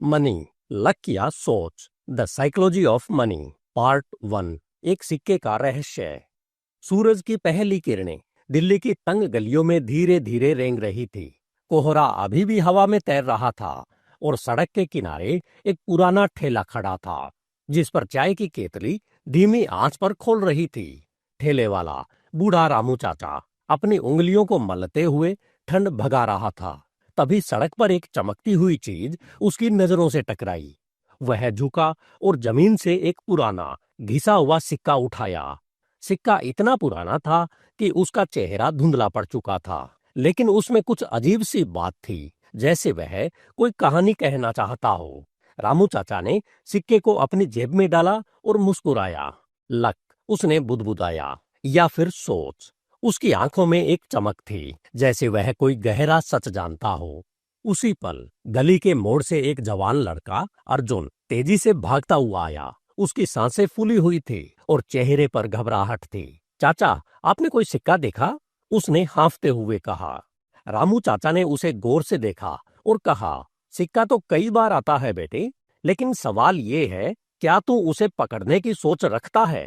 Money, luck या सोच, the psychology of money, part 1। एक सिक्के का रहस्य। सूरज की पहली किरणें दिल्ली की तंग गलियों में धीरे धीरे रेंग रही थी। कोहरा अभी भी हवा में तैर रहा था और सड़क के किनारे एक पुराना ठेला खड़ा था, जिस पर चाय की केतली धीमी आंच पर खोल रही थी। ठेले वाला बूढ़ा रामू चाचा अपनी उंगलियों को मलते हुए ठंड भगा रहा था। तभी सड़क पर एक चमकती हुई चीज उसकी नजरों से टकराई। वह झुका और जमीन से एक पुराना घिसा हुआ सिक्का उठाया। सिक्का इतना पुराना था कि उसका चेहरा धुंधला पड़ चुका था, लेकिन उसमें कुछ अजीब सी बात थी, जैसे वह कोई कहानी कहना चाहता हो। रामू चाचा ने सिक्के को अपनी जेब में डाला और मुस्कुराया। लक, उसने बुदबुदाया, या फिर सोच। उसकी आंखों में एक चमक थी, जैसे वह कोई गहरा सच जानता हो। उसी पल गली के मोड़ से एक जवान लड़का अर्जुन तेजी से भागता हुआ आया। उसकी सांसें फूली हुई थी और चेहरे पर घबराहट थी। चाचा, आपने कोई सिक्का देखा? उसने हांफते हुए कहा। रामू चाचा ने उसे गौर से देखा और कहा, सिक्का तो कई बार आता है बेटे, लेकिन सवाल ये है, क्या तू उसे पकड़ने की सोच रखता है?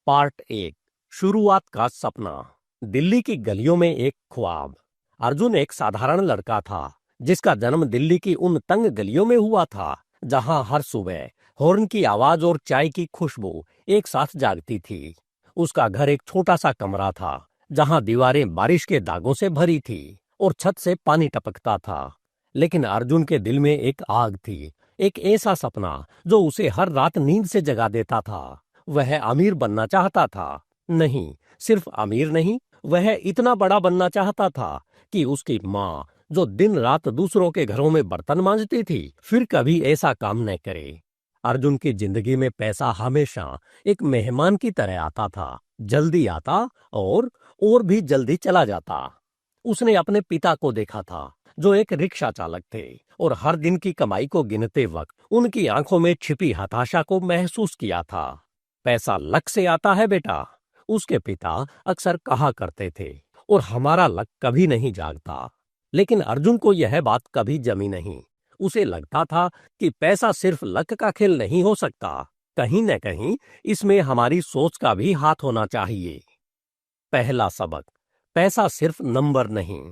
पार्ट 1, शुरुआत का सपना। दिल्ली की गलियों में एक ख्वाब। अर्जुन एक साधारण लड़का था, जिसका जन्म दिल्ली की उन तंग गलियों में हुआ था, जहां हर सुबह हॉर्न की आवाज और चाय की खुशबू एक साथ जागती थी। उसका घर एक छोटा सा कमरा था, जहां दीवारें बारिश के दागों से भरी थी और छत से पानी टपकता था। लेकिन अर्जुन के दिल में एक आग थी, एक ऐसा सपना जो उसे हर रात नींद से जगा देता था। वह अमीर बनना चाहता था। नहीं, सिर्फ अमीर नहीं, वह इतना बड़ा बनना चाहता था कि उसकी माँ, जो दिन रात दूसरों के घरों में बर्तन मांजती थी, फिर कभी ऐसा काम न करे। अर्जुन की जिंदगी में पैसा हमेशा एक मेहमान की तरह आता था, जल्दी आता और भी जल्दी चला जाता। उसने अपने पिता को देखा था, जो एक रिक्शा चालक थे, और हर दिन की कमाई को गिनते वक्त उनकी आंखों में छिपी हताशा को महसूस किया था। पैसा लक से आता है बेटा, उसके पिता अक्सर कहा करते थे, और हमारा लक कभी नहीं जागता। लेकिन अर्जुन को यह बात कभी जमी नहीं। उसे लगता था कि पैसा सिर्फ लक का खेल नहीं हो सकता, कहीं न कहीं इसमें हमारी सोच का भी हाथ होना चाहिए। पहला सबक, पैसा सिर्फ नंबर नहीं।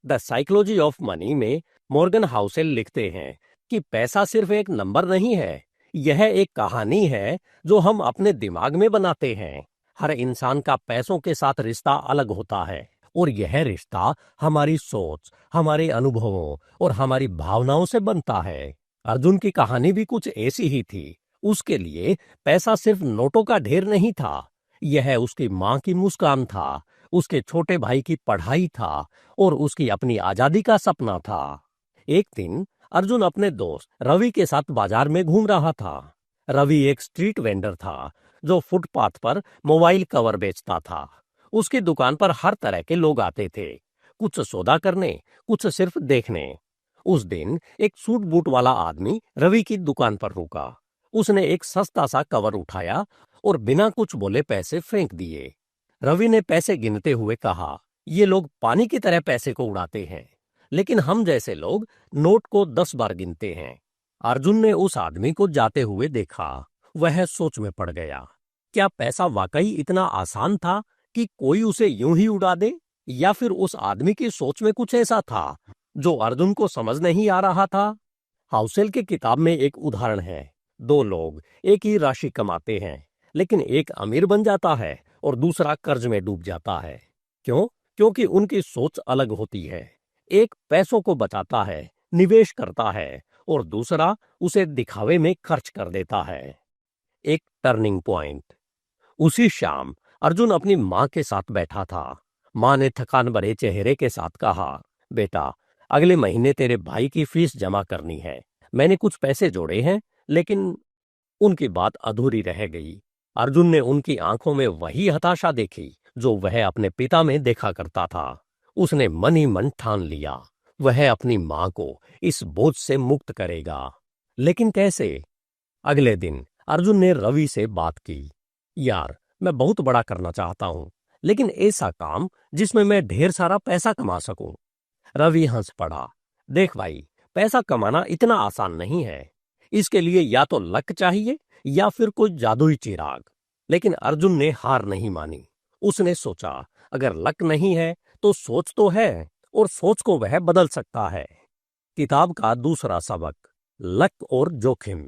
द साइकोलॉजी ऑफ मनी में मॉर्गन हाउसेल लिखते हैं कि पैसा सिर्फ एक नंबर नहीं है, यह एक कहानी है जो हम अपने दिमाग में बनाते हैं। हर इंसान का पैसों के साथ रिश्ता अलग होता है, और यह रिश्ता हमारी सोच, हमारे अनुभवों और हमारी भावनाओं से बनता है। अर्जुन की कहानी भी कुछ ऐसी ही थी। उसके लिए पैसा सिर्फ नोटों का ढेर नहीं था, यह उसकी माँ की मुस्कान था, उसके छोटे भाई की पढ़ाई था, और उसकी अपनी आजादी का सपना था। एक दिन अर्जुन अपने दोस्त रवि के साथ बाजार में घूम रहा था। रवि एक स्ट्रीट वेंडर था, जो फुटपाथ पर मोबाइल कवर बेचता था। उसकी दुकान पर हर तरह के लोग आते थे, कुछ सौदा करने, कुछ सिर्फ देखने। उस दिन एक सूट बूट वाला आदमी रवि की दुकान पर रुका। उसने एक सस्ता सा कवर उठाया और बिना कुछ बोले पैसे फेंक दिए। रवि ने पैसे गिनते हुए कहा, ये लोग पानी की तरह पैसे को उड़ाते हैं, लेकिन हम जैसे लोग नोट को 10 बार गिनते हैं। अर्जुन ने उस आदमी को जाते हुए देखा। वह सोच में पड़ गया। क्या पैसा वाकई इतना आसान था कि कोई उसे यूं ही उड़ा दे, या फिर उस आदमी की सोच में कुछ ऐसा था जो अर्जुन को समझ नहीं आ रहा था? हाउसेल की किताब में एक उदाहरण है। दो लोग एक ही राशि कमाते हैं, लेकिन एक अमीर बन जाता है और दूसरा कर्ज में डूब जाता है। क्यों? क्योंकि उनकी सोच अलग होती है। एक पैसों को बचाता है, निवेश करता है, और दूसरा उसे दिखावे में खर्च कर देता है। एक टर्निंग पॉइंट। उसी शाम अर्जुन अपनी माँ के साथ बैठा था। माँ ने थकान भरे चेहरे के साथ कहा, बेटा, अगले महीने तेरे भाई की फीस जमा करनी है। मैंने कुछ पैसे जोड़े हैं, लेकिन उनकी बात अधूरी रह गई। अर्जुन ने उनकी आंखों में वही हताशा देखी जो वह अपने पिता में देखा करता था। उसने मन ही मन ठान लिया, वह अपनी माँ को इस बोझ से मुक्त करेगा। लेकिन कैसे? अगले दिन अर्जुन ने रवि से बात की। यार, मैं बहुत बड़ा करना चाहता हूँ, लेकिन ऐसा काम जिसमें मैं ढेर सारा पैसा कमा सकूं। रवि हंस पड़ा। देख भाई, पैसा कमाना इतना आसान नहीं है। इसके लिए या तो लक चाहिए या फिर कोई जादुई चिराग। लेकिन अर्जुन ने हार नहीं मानी। उसने सोचा, अगर लक नहीं है तो सोच तो है, और सोच को वह बदल सकता है। किताब का दूसरा सबक, लक और जोखिम।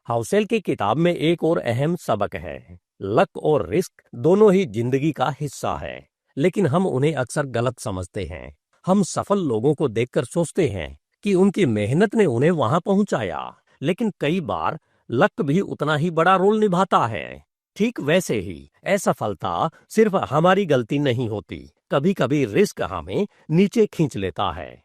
हाउसेल की किताब में एक और अहम सबक है। लक और रिस्क दोनों ही जिंदगी का हिस्सा है, लेकिन हम उन्हें अक्सर गलत समझते हैं। हम सफल लोगों को देखकर सोचते हैं कि उनकी मेहनत ने उन्हें वहां पहुंचाया, लेकिन कई बार लक भी उतना ही बड़ा रोल निभाता है। ठीक वैसे ही असफलता सिर्फ हमारी गलती नहीं होती, कभी कभी रिस्क हमें नीचे खींच लेता है।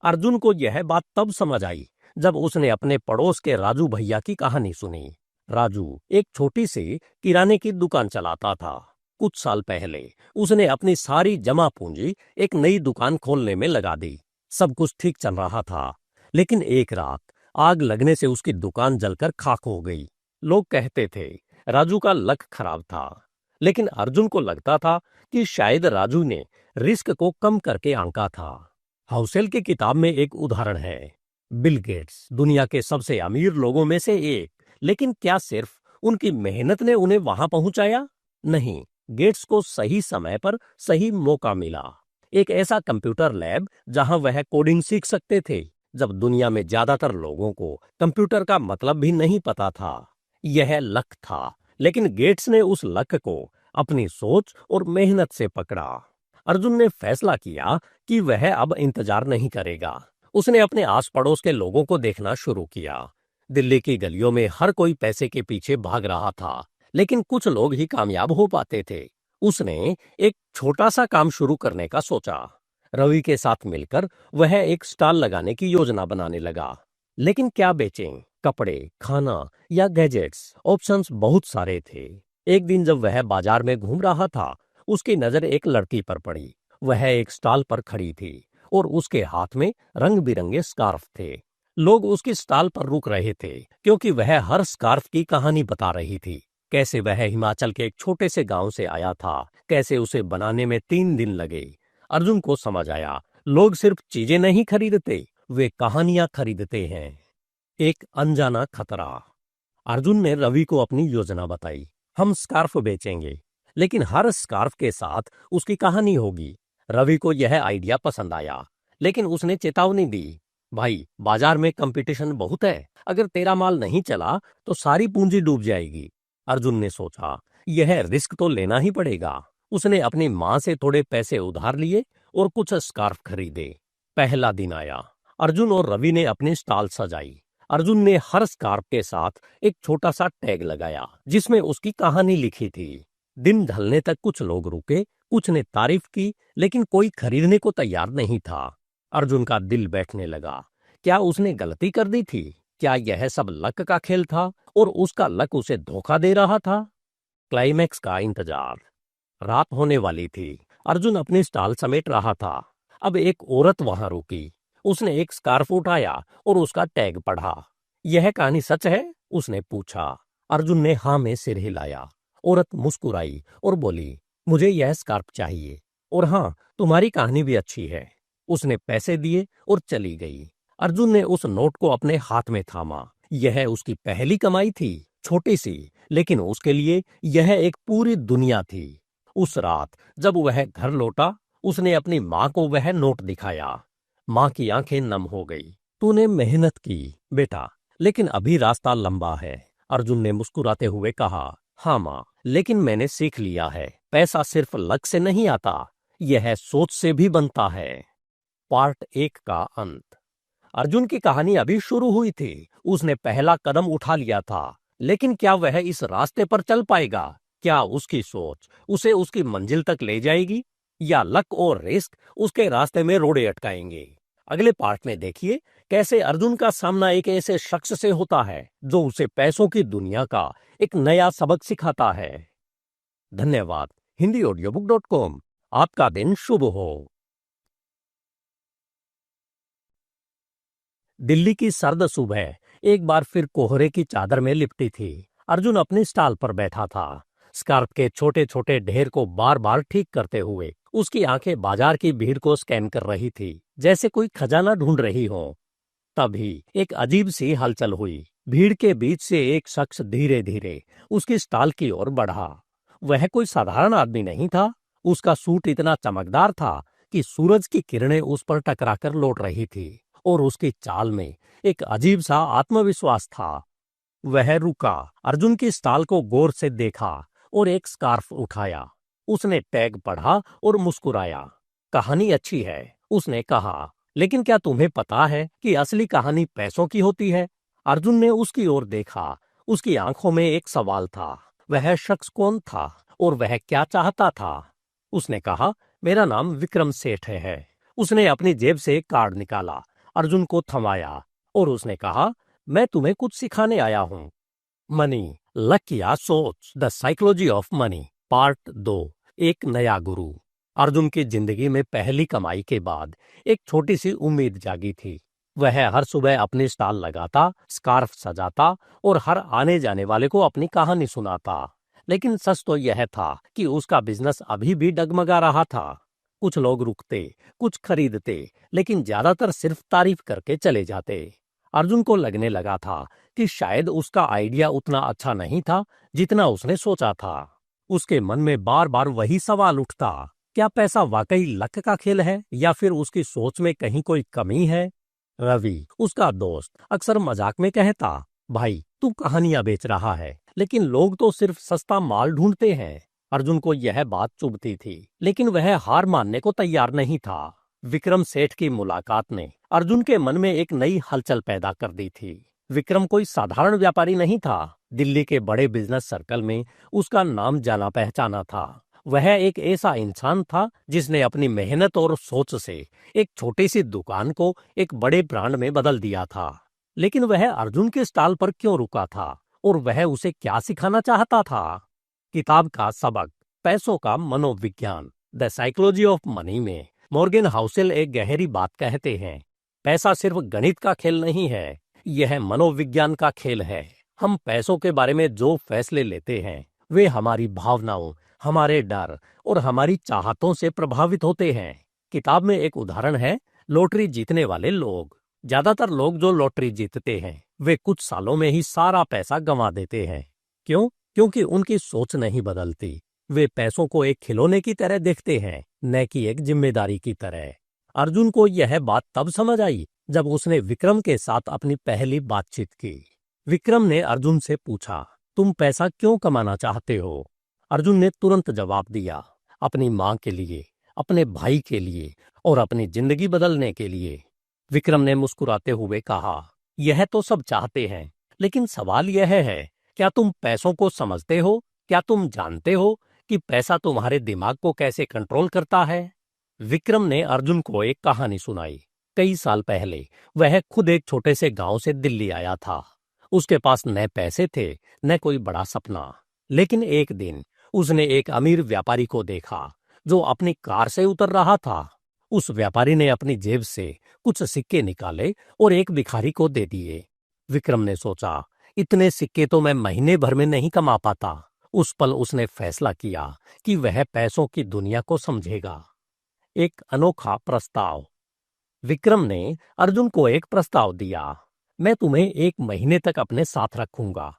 अर्जुन को यह बात तब समझ आई जब उसने अपने पड़ोस के राजू भैया की कहानी सुनी। राजू एक छोटी सी किराने की दुकान चलाता था। कुछ साल पहले उसने अपनी सारी जमा पूंजी एक नई दुकान खोलने में लगा दी। सब कुछ ठीक चल रहा था, लेकिन एक रात आग लगने से उसकी दुकान जलकर खाक हो गई। लोग कहते थे राजू का लक खराब था, लेकिन अर्जुन को लगता था कि शायद राजू ने रिस्क को कम करके आंका था। हाउसेल की किताब में एक उदाहरण है। बिल गेट्स दुनिया के सबसे अमीर लोगों में से एक, लेकिन क्या सिर्फ उनकी मेहनत ने उन्हें वहां पहुंचाया? नहीं, गेट्स को सही समय पर सही मौका मिला। एक ऐसा कंप्यूटर लैब जहां वह कोडिंग सीख सकते थे, जब दुनिया में ज्यादातर लोगों को कंप्यूटर का मतलब भी नहीं पता था। यह लक था, लेकिन गेट्स ने उस लक को अपनी सोच और मेहनत से पकड़ा। अर्जुन ने फैसला किया कि वह अब इंतजार नहीं करेगा। उसने अपने आस पड़ोस के लोगों को देखना शुरू किया। दिल्ली की गलियों में हर कोई पैसे के पीछे भाग रहा था, लेकिन कुछ लोग ही कामयाब हो पाते थे। उसने एक छोटा सा काम शुरू करने का सोचा। रवि के साथ मिलकर वह एक स्टॉल लगाने की योजना बनाने लगा। लेकिन क्या बेचें? कपड़े, खाना या गैजेट्स? ऑप्शंस बहुत सारे थे। एक दिन जब वह बाजार में घूम रहा था, उसकी नजर एक लड़की पर पड़ी। वह एक स्टॉल पर खड़ी थी और उसके हाथ में रंग बिरंगे स्कार्फ थे। लोग उसकी स्टॉल पर रुक रहे थे क्योंकि वह हर स्कार्फ की कहानी बता रही थी। कैसे वह हिमाचल के एक छोटे से गांव से आया था, कैसे उसे बनाने में 3 दिन लगे। अर्जुन को समझ आया, लोग सिर्फ चीजें नहीं खरीदते, वे कहानियां खरीदते हैं। एक अनजाना खतरा। अर्जुन ने रवि को अपनी योजना बताई। हम स्कार्फ बेचेंगे, लेकिन हर स्कार्फ के साथ उसकी कहानी होगी। रवि को यह आइडिया पसंद आया, लेकिन उसने चेतावनी दी, भाई बाजार में कंपटीशन बहुत है, अगर तेरा माल नहीं चला तो सारी पूंजी डूब जाएगी। अर्जुन ने सोचा, यह रिस्क तो लेना ही पड़ेगा। उसने अपनी माँ से थोड़े पैसे उधार लिए और कुछ स्कार्फ खरीदे। पहला दिन आया। अर्जुन और रवि ने अपनी स्टॉल सजाई। अर्जुन ने हर स्कार्फ के साथ एक छोटा सा टैग लगाया जिसमें उसकी कहानी लिखी थी। दिन ढलने तक कुछ लोग रुके, कुछ ने तारीफ की, लेकिन कोई खरीदने को तैयार नहीं था। अर्जुन का दिल बैठने लगा। क्या उसने गलती कर दी थी? क्या यह सब लक का खेल था और उसका लक उसे धोखा दे रहा था? क्लाइमैक्स का इंतजार। रात होने वाली थी। अर्जुन अपनी स्टॉल समेट रहा था। अब एक औरत वहां रुकी। उसने एक स्कार्फ उठाया और उसका टैग पढ़ा। यह कहानी सच है? उसने पूछा। अर्जुन ने हाँ में सिर हिलाया। औरत मुस्कुराई और बोली, मुझे यह स्कार्फ चाहिए, और हाँ, तुम्हारी कहानी भी अच्छी है। उसने पैसे दिए और चली गई। अर्जुन ने उस नोट को अपने हाथ में थामा। यह उसकी पहली कमाई थी, छोटी सी, लेकिन उसके लिए यह एक पूरी दुनिया थी। उस रात जब वह घर लौटा, उसने अपनी माँ को वह नोट दिखाया। माँ की आंखें नम हो गई। तूने मेहनत की बेटा, लेकिन अभी रास्ता लंबा है। अर्जुन ने मुस्कुराते हुए कहा, हाँ माँ, लेकिन मैंने सीख लिया है, पैसा सिर्फ लक से नहीं आता, यह सोच से भी बनता है। पार्ट 1 का अंत। अर्जुन की कहानी अभी शुरू हुई थी। उसने पहला कदम उठा लिया था, लेकिन क्या वह इस रास्ते पर चल पाएगा? क्या उसकी सोच उसे उसकी मंजिल तक ले जाएगी, या लक और रिस्क उसके रास्ते में रोड़े अटकाएंगे? अगले पार्ट में देखिए कैसे अर्जुन का सामना एक ऐसे शख्स से होता है जो उसे पैसों की दुनिया का एक नया सबक सिखाता है। धन्यवाद। HindiAudiobook.com। आपका दिन शुभ हो। दिल्ली की सर्द सुबह एक बार फिर कोहरे की चादर में लिपटी थी। अर्जुन अपने स्टॉल पर बैठा था, स्कार्फ के छोटे छोटे ढेर को बार बार ठीक करते हुए। उसकी आंखें बाजार की भीड़ को स्कैन कर रही थी, जैसे कोई खजाना ढूंढ रही हो। तभी एक अजीब सी हलचल हुई। भीड़ के बीच से एक शख्स धीरे धीरे उसकी स्टॉल की ओर बढ़ा। वह कोई साधारण आदमी नहीं था। उसका सूट इतना चमकदार था कि सूरज की किरणें उस पर टकराकर लौट रही थी, और उसकी चाल में एक अजीब सा आत्मविश्वास था। वह रुका, अर्जुन की स्टॉल को गौर से देखा और एक स्कार्फ उठाया। उसने टैग पढ़ा और मुस्कुराया। कहानी अच्छी है, उसने कहा, लेकिन क्या तुम्हें पता है कि असली कहानी पैसों की होती है? अर्जुन ने उसकी ओर देखा। उसकी आंखों में एक सवाल था। वह शख्स कौन था और वह क्या चाहता था? उसने कहा, मेरा नाम विक्रम सेठ है। उसने अपनी जेब से एक कार्ड निकाला, अर्जुन को थमाया और उसने कहा, मैं तुम्हें कुछ सिखाने आया हूं। मनी, लक या सोच, the psychology of money, part 2, एक नया गुरु। अर्जुन की जिंदगी में पहली कमाई के बाद एक छोटी सी उम्मीद जागी थी। वह हर सुबह अपनी स्टॉल लगाता, स्कार्फ सजाता और हर आने जाने वाले को अपनी कहानी सुनाता। लेकिन सच तो यह था कि उसका बिजनेस अभी भी डगमगा रहा था। कुछ लोग रुकते, कुछ खरीदते, लेकिन ज्यादातर सिर्फ तारीफ करके चले जाते। अर्जुन को लगने लगा था कि शायद उसका आइडिया उतना अच्छा नहीं था जितना उसने सोचा था। उसके मन में बार बार वही सवाल उठता, क्या पैसा वाकई लक का खेल है या फिर उसकी सोच में कहीं कोई कमी है? रवि, उसका दोस्त, अक्सर मजाक में कहता, भाई तू कहानियां बेच रहा है, लेकिन लोग तो सिर्फ सस्ता माल ढूंढते हैं। अर्जुन को यह बात चुभती थी, लेकिन वह हार मानने को तैयार नहीं था। विक्रम सेठ की मुलाकात ने अर्जुन के मन में एक नई हलचल पैदा कर दी थी। विक्रम कोई साधारण व्यापारी नहीं था। दिल्ली के बड़े बिजनेस सर्कल में उसका नाम जाना पहचाना था। वह एक ऐसा इंसान था जिसने अपनी मेहनत और सोच से एक छोटी सी दुकान को एक बड़े ब्रांड में बदल दिया था। लेकिन वह अर्जुन के स्टॉल पर क्यों रुका था और वह उसे क्या सिखाना चाहता था? किताब का सबक, पैसों का मनोविज्ञान, द साइकोलॉजी ऑफ मनी में मॉर्गन हाउसेल एक गहरी बात कहते हैं, पैसा सिर्फ गणित का खेल नहीं है, यह मनोविज्ञान का खेल है। हम पैसों के बारे में जो फैसले लेते हैं वे हमारी भावनाओं, हमारे डर और हमारी चाहतों से प्रभावित होते हैं। किताब में एक उदाहरण है, लॉटरी जीतने वाले लोग। ज्यादातर लोग जो लॉटरी जीतते हैं वे कुछ सालों में ही सारा पैसा गंवा देते हैं। क्यों? क्योंकि उनकी सोच नहीं बदलती। वे पैसों को एक खिलौने की तरह देखते हैं, न कि एक जिम्मेदारी की तरह। अर्जुन को यह बात तब समझ आई जब उसने विक्रम के साथ अपनी पहली बातचीत की। विक्रम ने अर्जुन से पूछा, तुम पैसा क्यों कमाना चाहते हो? अर्जुन ने तुरंत जवाब दिया, अपनी मां के लिए, अपने भाई के लिए और अपनी जिंदगी बदलने के लिए। विक्रम ने मुस्कुराते हुए कहा, यह तो सब चाहते हैं, लेकिन सवाल यह है, क्या तुम पैसों को समझते हो? क्या तुम जानते हो कि पैसा तुम्हारे दिमाग को कैसे कंट्रोल करता है? विक्रम ने अर्जुन को एक कहानी सुनाई। कई साल पहले वह खुद एक छोटे से गांव से दिल्ली आया था। उसके पास न पैसे थे, न कोई बड़ा सपना। लेकिन एक दिन उसने एक अमीर व्यापारी को देखा जो अपनी कार से उतर रहा था। उस व्यापारी ने अपनी जेब से कुछ सिक्के निकाले और एक भिखारी को दे दिए। विक्रम ने सोचा, इतने सिक्के तो मैं महीने भर में नहीं कमा पाता। उस पल उसने फैसला किया कि वह पैसों की दुनिया को समझेगा। एक अनोखा प्रस्ताव। विक्रम ने अर्जुन को एक प्रस्ताव दिया, मैं तुम्हें 1 महीने तक अपने साथ रखूंगा।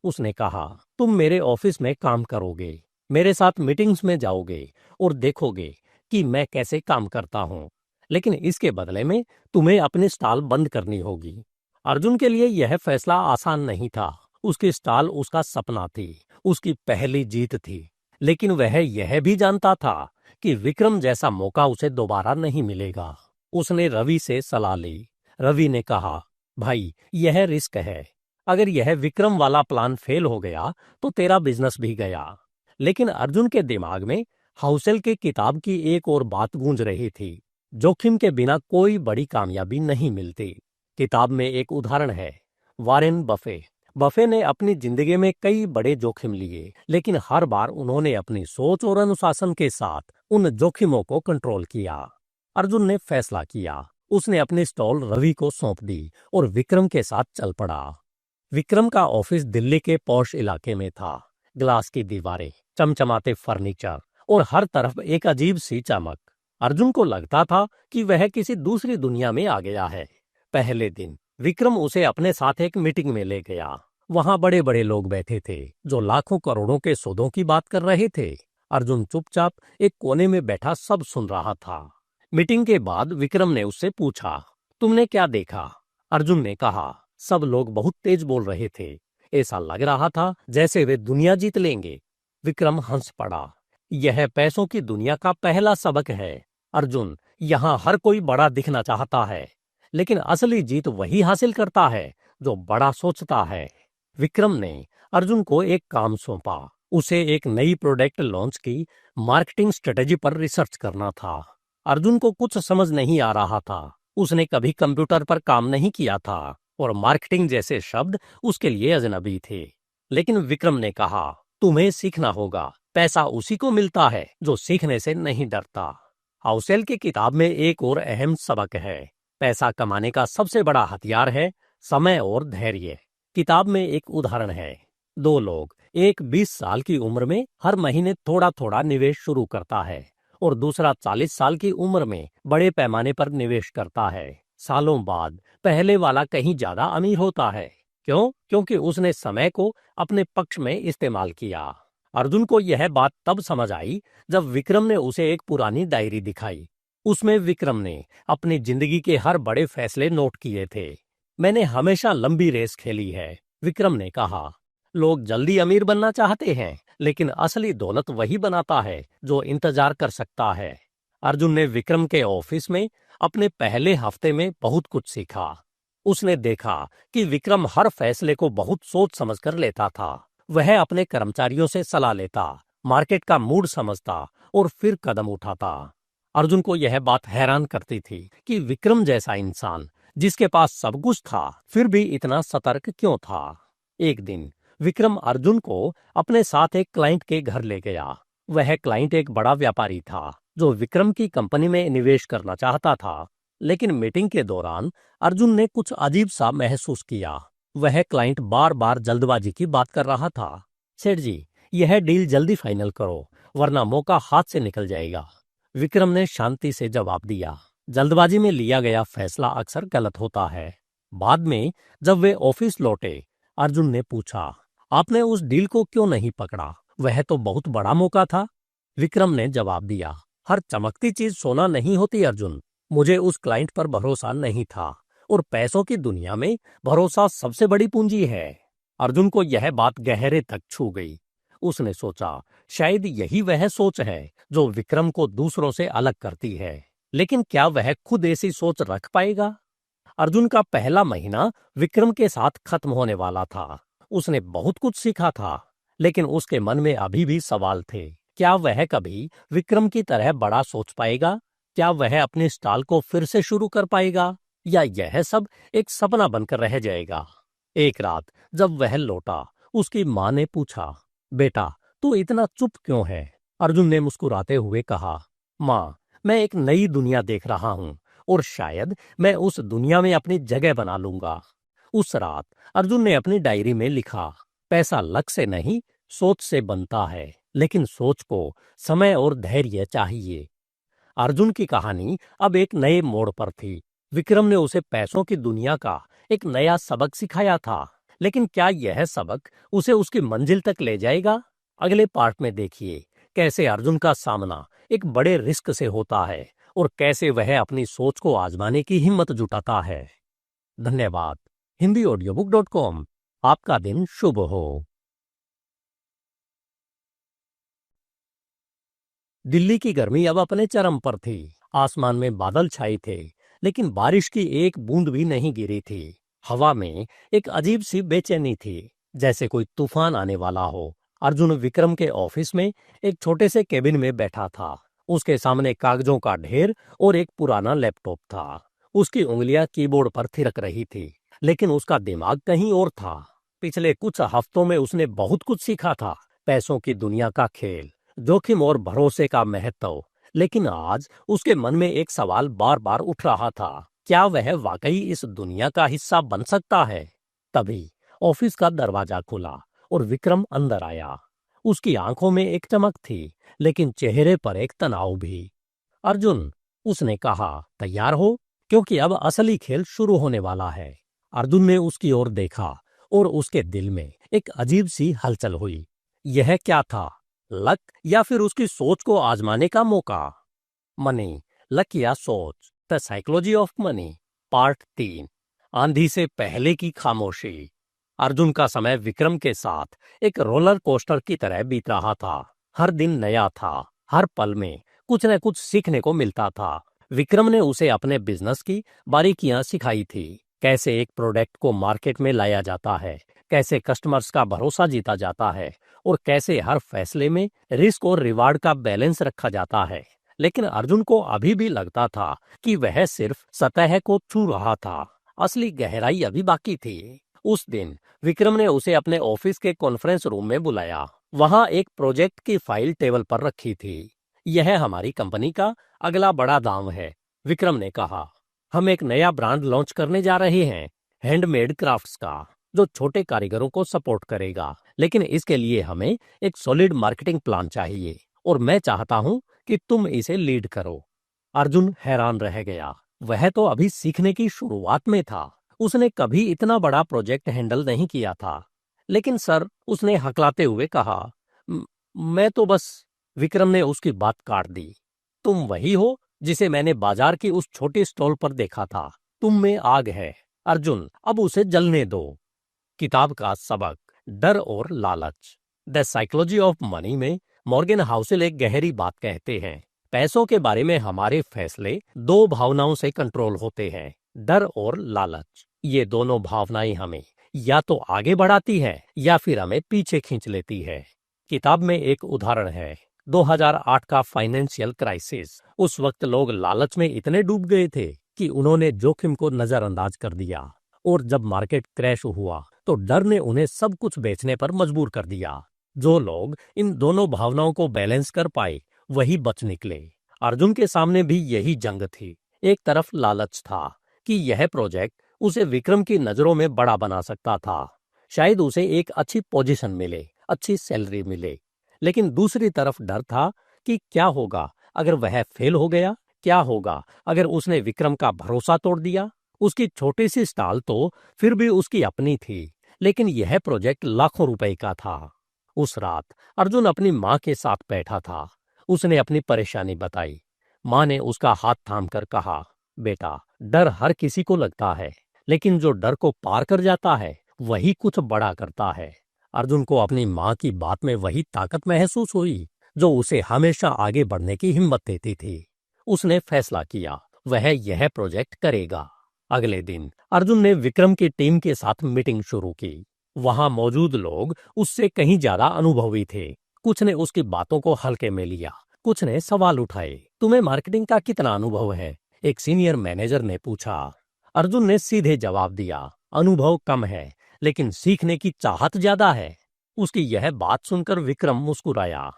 उसने कहा, तुम मेरे ऑफिस में काम करोगे, मेरे साथ मीटिंग्स में जाओगे और देखोगे कि मैं कैसे काम करता हूं। लेकिन इसके बदले में तुम्हें अपनी स्टॉल बंद करनी होगी। अर्जुन के लिए यह फैसला आसान नहीं था। उसकी स्टॉल उसका सपना थी, उसकी पहली जीत थी। लेकिन वह यह भी जानता था कि विक्रम जैसा मौका उसे दोबारा नहीं मिलेगा। उसने रवि से सलाह ली। रवि ने कहा, भाई यह रिस्क है। अगर यह विक्रम वाला प्लान फेल हो गया तो तेरा बिजनेस भी गया। लेकिन अर्जुन के दिमाग में हाउसेल की किताब की एक और बात गूंज रही थी, जोखिम के बिना कोई बड़ी कामयाबी नहीं मिलती। किताब में एक उदाहरण है, वॉरेन बफे। बफे ने अपनी जिंदगी में कई बड़े जोखिम लिए, लेकिन हर बार उन्होंने अपनी सोच और अनुशासन के साथ उन जोखिमों को कंट्रोल किया। अर्जुन ने फैसला किया। उसने अपनी स्टॉल रवि को सौंप दी और विक्रम के साथ चल पड़ा। विक्रम का ऑफिस दिल्ली के पॉश इलाके में था। ग्लास की दीवारें, चमचमाते फर्नीचर और हर तरफ एक अजीब सी चमक। अर्जुन को लगता था कि वह किसी दूसरी दुनिया में आ गया है। पहले दिन विक्रम उसे अपने साथ एक मीटिंग में ले गया। वहां बड़े बड़े लोग बैठे थे जो लाखों करोड़ों के सौदों की बात कर रहे थे। अर्जुन चुपचाप एक कोने में बैठा सब सुन रहा था। मीटिंग के बाद विक्रम ने उससे पूछा, तुमने क्या देखा? अर्जुन ने कहा, सब लोग बहुत तेज बोल रहे थे। ऐसा लग रहा था जैसे वे दुनिया जीत लेंगे। विक्रम हंस पड़ा। यह पैसों की दुनिया का पहला सबक है अर्जुन। यहाँ हर कोई बड़ा दिखना चाहता है, लेकिन असली जीत वही हासिल करता है जो बड़ा सोचता है। विक्रम ने अर्जुन को एक काम सौंपा। उसे एक नई प्रोडक्ट लॉन्च की मार्केटिंग स्ट्रेटेजी पर रिसर्च करना था। अर्जुन को कुछ समझ नहीं आ रहा था। उसने कभी कंप्यूटर पर काम नहीं किया था और मार्केटिंग जैसे शब्द उसके लिए अजनबी थे। लेकिन विक्रम ने कहा, तुम्हें सीखना होगा। पैसा उसी को मिलता है जो सीखने से नहीं डरता। हाउसेल की किताब में एक और अहम सबक है। पैसा कमाने का सबसे बड़ा हथियार है समय और धैर्य। किताब में एक उदाहरण है। दो लोग, एक 20 साल की उम्र में हर महीने थोड़ा थोड़ा निवेश शुरू करता है और दूसरा 40 साल की उम्र में बड़े पैमाने पर निवेश करता है। सालों बाद पहले वाला कहीं ज्यादा अमीर होता है। क्यों? क्योंकि उसने समय को अपने पक्ष में इस्तेमाल किया। अर्जुन को यह बात तब समझ आई जब विक्रम ने उसे एक पुरानी डायरी दिखाई। उसमें विक्रम ने अपनी जिंदगी के हर बड़े फैसले नोट किए थे। मैंने हमेशा लंबी रेस खेली है, विक्रम ने कहा। लोग जल्दी अमीर बनना चाहते हैं, लेकिन असली दौलत वही बनाता है जो इंतजार कर सकता है। अर्जुन ने विक्रम के ऑफिस में अपने पहले हफ्ते में बहुत कुछ सीखा। उसने देखा कि विक्रम हर फैसले को बहुत सोच समझ कर लेता था। वह अपने कर्मचारियों से सलाह लेता, मार्केट का मूड समझता और फिर कदम उठाता। अर्जुन को यह बात हैरान करती थी कि विक्रम जैसा इंसान, जिसके पास सब कुछ था, फिर भी इतना सतर्क क्यों था। एक दिन विक्रम अर्जुन को अपने साथ एक क्लाइंट के घर ले गया। वह क्लाइंट एक बड़ा व्यापारी था जो विक्रम की कंपनी में निवेश करना चाहता था। लेकिन मीटिंग के दौरान अर्जुन ने कुछ अजीब सा महसूस किया। वह क्लाइंट बार बार जल्दबाजी की बात कर रहा था। सेठ जी, यह डील जल्दी फाइनल करो, वरना मौका हाथ से निकल जाएगा। विक्रम ने शांति से जवाब दिया, जल्दबाजी में लिया गया फैसला अक्सर गलत होता है। बाद में जब वे ऑफिस लौटे, अर्जुन ने पूछा, आपने उस डील को क्यों नहीं पकड़ा? वह तो बहुत बड़ा मौका था। विक्रम ने जवाब दिया, हर चमकती चीज सोना नहीं होती अर्जुन। मुझे उस क्लाइंट पर भरोसा नहीं था और पैसों की दुनिया में भरोसा सबसे बड़ी पूंजी है। अर्जुन को यह बात गहरे तक छू गई। उसने सोचा, शायद यही वह सोच है जो विक्रम को दूसरों से अलग करती है। लेकिन क्या वह खुद ऐसी सोच रख पाएगा? अर्जुन का पहला महीना विक्रम के साथ खत्म होने वाला था। उसने बहुत कुछ सीखा था, लेकिन उसके मन में अभी भी सवाल थे। क्या वह कभी विक्रम की तरह बड़ा सोच पाएगा? क्या वह अपने स्टॉल को फिर से शुरू कर पाएगा, या यह सब एक सपना बनकर रह जाएगा? एक रात जब वह लौटा, उसकी माँ ने पूछा, बेटा, तू इतना चुप क्यों है? अर्जुन ने मुस्कुराते हुए कहा, माँ, मैं एक नई दुनिया देख रहा हूँ और शायद मैं उस दुनिया में अपनी जगह बना लूंगा। उस रात अर्जुन ने अपनी डायरी में लिखा, पैसा लक से नहीं, सोच से बनता है, लेकिन सोच को समय और धैर्य चाहिए। अर्जुन की कहानी अब एक नए मोड़ पर थी। विक्रम ने उसे पैसों की दुनिया का एक नया सबक सिखाया था, लेकिन क्या यह सबक उसे उसकी मंजिल तक ले जाएगा? अगले पार्ट में देखिए कैसे अर्जुन का सामना एक बड़े रिस्क से होता है और कैसे वह अपनी सोच को आजमाने की हिम्मत जुटाता है। धन्यवाद। HindiAudiobook.com। आपका दिन शुभ हो। दिल्ली की गर्मी अब अपने चरम पर थी। आसमान में बादल छाए थे, लेकिन बारिश की एक बूंद भी नहीं गिरी थी। हवा में एक अजीब सी बेचैनी थी, जैसे कोई तूफान आने वाला हो। अर्जुन विक्रम के ऑफिस में एक छोटे से केबिन में बैठा था। उसके सामने कागजों का ढेर और एक पुराना लैपटॉप था। उसकी उंगलियां कीबोर्ड पर थिरक रही थी, लेकिन उसका दिमाग कहीं और था। पिछले कुछ हफ्तों में उसने बहुत कुछ सीखा था, पैसों की दुनिया का खेल, जोखिम और भरोसे का महत्व। लेकिन आज उसके मन में एक सवाल बार बार उठ रहा था, क्या वह वाकई इस दुनिया का हिस्सा बन सकता है? तभी ऑफिस का दरवाजा खुला और विक्रम अंदर आया। उसकी आंखों में एक चमक थी, लेकिन चेहरे पर एक तनाव भी। अर्जुन, उसने कहा, तैयार हो? क्योंकि अब असली खेल शुरू होने वाला है। अर्जुन ने उसकी ओर देखा और उसके दिल में एक अजीब सी हलचल हुई। यह क्या था? लक या फिर उसकी सोच को आजमाने का मौका? मनी, लक या सोच, the psychology of money, part 3। आंधी से पहले की खामोशी। अर्जुन का समय विक्रम के साथ एक रोलर कोस्टर की तरह बीत रहा था। हर दिन नया था, हर पल में कुछ न कुछ सीखने को मिलता था। विक्रम ने उसे अपने बिजनेस की बारीकियां सिखाई थी। कैसे एक प्रोडक्ट को मार्केट में लाया जाता है, कैसे कस्टमर्स का भरोसा जीता जाता है और कैसे हर फैसले में रिस्क और रिवार्ड का बैलेंस रखा जाता है। लेकिन अर्जुन को अभी भी लगता था कि वह सिर्फ सतह को छू रहा था, असली गहराई अभी बाकी थी। उस दिन विक्रम ने उसे अपने ऑफिस के कॉन्फ्रेंस रूम में बुलाया। वहां एक प्रोजेक्ट की फाइल टेबल पर रखी थी। यह हमारी कंपनी का अगला बड़ा दांव है, विक्रम ने कहा। हम एक नया ब्रांड लॉन्च करने जा रहे हैं, हैंडमेड क्राफ्ट्स का, जो छोटे कारीगरों को सपोर्ट करेगा। लेकिन इसके लिए हमें एक सॉलिड मार्केटिंग प्लान चाहिए और मैं चाहता हूं कि तुम इसे लीड करो। अर्जुन हैरान रह गया। वह तो अभी सीखने की शुरुआत में था। उसने कभी इतना बड़ा प्रोजेक्ट हैंडल नहीं किया था। लेकिन सर, उसने हकलाते हुए कहा, मैं तो बस। विक्रम ने उसकी बात काट दी। तुम वही हो जिसे मैंने बाजार की उस छोटी स्टॉल पर देखा था। तुम में आग है अर्जुन, अब उसे जलने दो। किताब का सबक, डर और लालच, द साइकोलॉजी ऑफ मनी में मॉर्गन हाउसेल एक गहरी बात कहते हैं। पैसों के बारे में हमारे फैसले दो भावनाओं से कंट्रोल होते हैं, डर और लालच। ये दोनों भावनाएं हमें या तो आगे बढ़ाती है या फिर हमें पीछे खींच लेती है। किताब में एक उदाहरण है, 2008 का फाइनेंशियल क्राइसिस। उस वक्त लोग लालच में इतने डूब गए थे कि उन्होंने जोखिम को नजरअंदाज कर दिया, और जब मार्केट क्रैश हुआ तो डर ने उन्हें सब कुछ बेचने पर मजबूर कर दिया। जो लोग इन दोनों भावनाओं को बैलेंस कर पाए वही बच निकले। अर्जुन के सामने भी यही जंग थी। एक तरफ लालच था कि यह प्रोजेक्ट उसे विक्रम की नजरों में बड़ा बना सकता था, शायद उसे एक अच्छी पोजीशन मिले, अच्छी सैलरी मिले। लेकिन दूसरी तरफ डर था कि क्या होगा अगर वह फेल हो गया, क्या होगा अगर उसने विक्रम का भरोसा तोड़ दिया। उसकी छोटी सी स्टॉल तो फिर भी उसकी अपनी थी, लेकिन यह प्रोजेक्ट लाखों रुपए का था। उस रात अर्जुन अपनी माँ के साथ बैठा था। उसने अपनी परेशानी बताई। माँ ने उसका हाथ थामकर कहा, बेटा, डर हर किसी को लगता है, लेकिन जो डर को पार कर जाता है वही कुछ बड़ा करता है। अर्जुन को अपनी माँ की बात में वही ताकत महसूस हुई जो उसे हमेशा आगे बढ़ने की हिम्मत देती थी। उसने फैसला किया, वह यह प्रोजेक्ट करेगा। अगले दिन अर्जुन ने विक्रम की टीम के साथ मीटिंग शुरू की। वहां मौजूद लोग उससे कहीं ज्यादा अनुभवी थे। कुछ ने उसकी बातों को हल्के में लिया, कुछ ने सवाल उठाए। तुम्हें मार्केटिंग का कितना अनुभव है? एक सीनियर मैनेजर ने पूछा। अर्जुन ने सीधे जवाब दिया, अनुभव कम है, लेकिन सीखने की चाहत ज्यादा है। उसकी यह बात सुनकर विक्रम मुस्कुराया।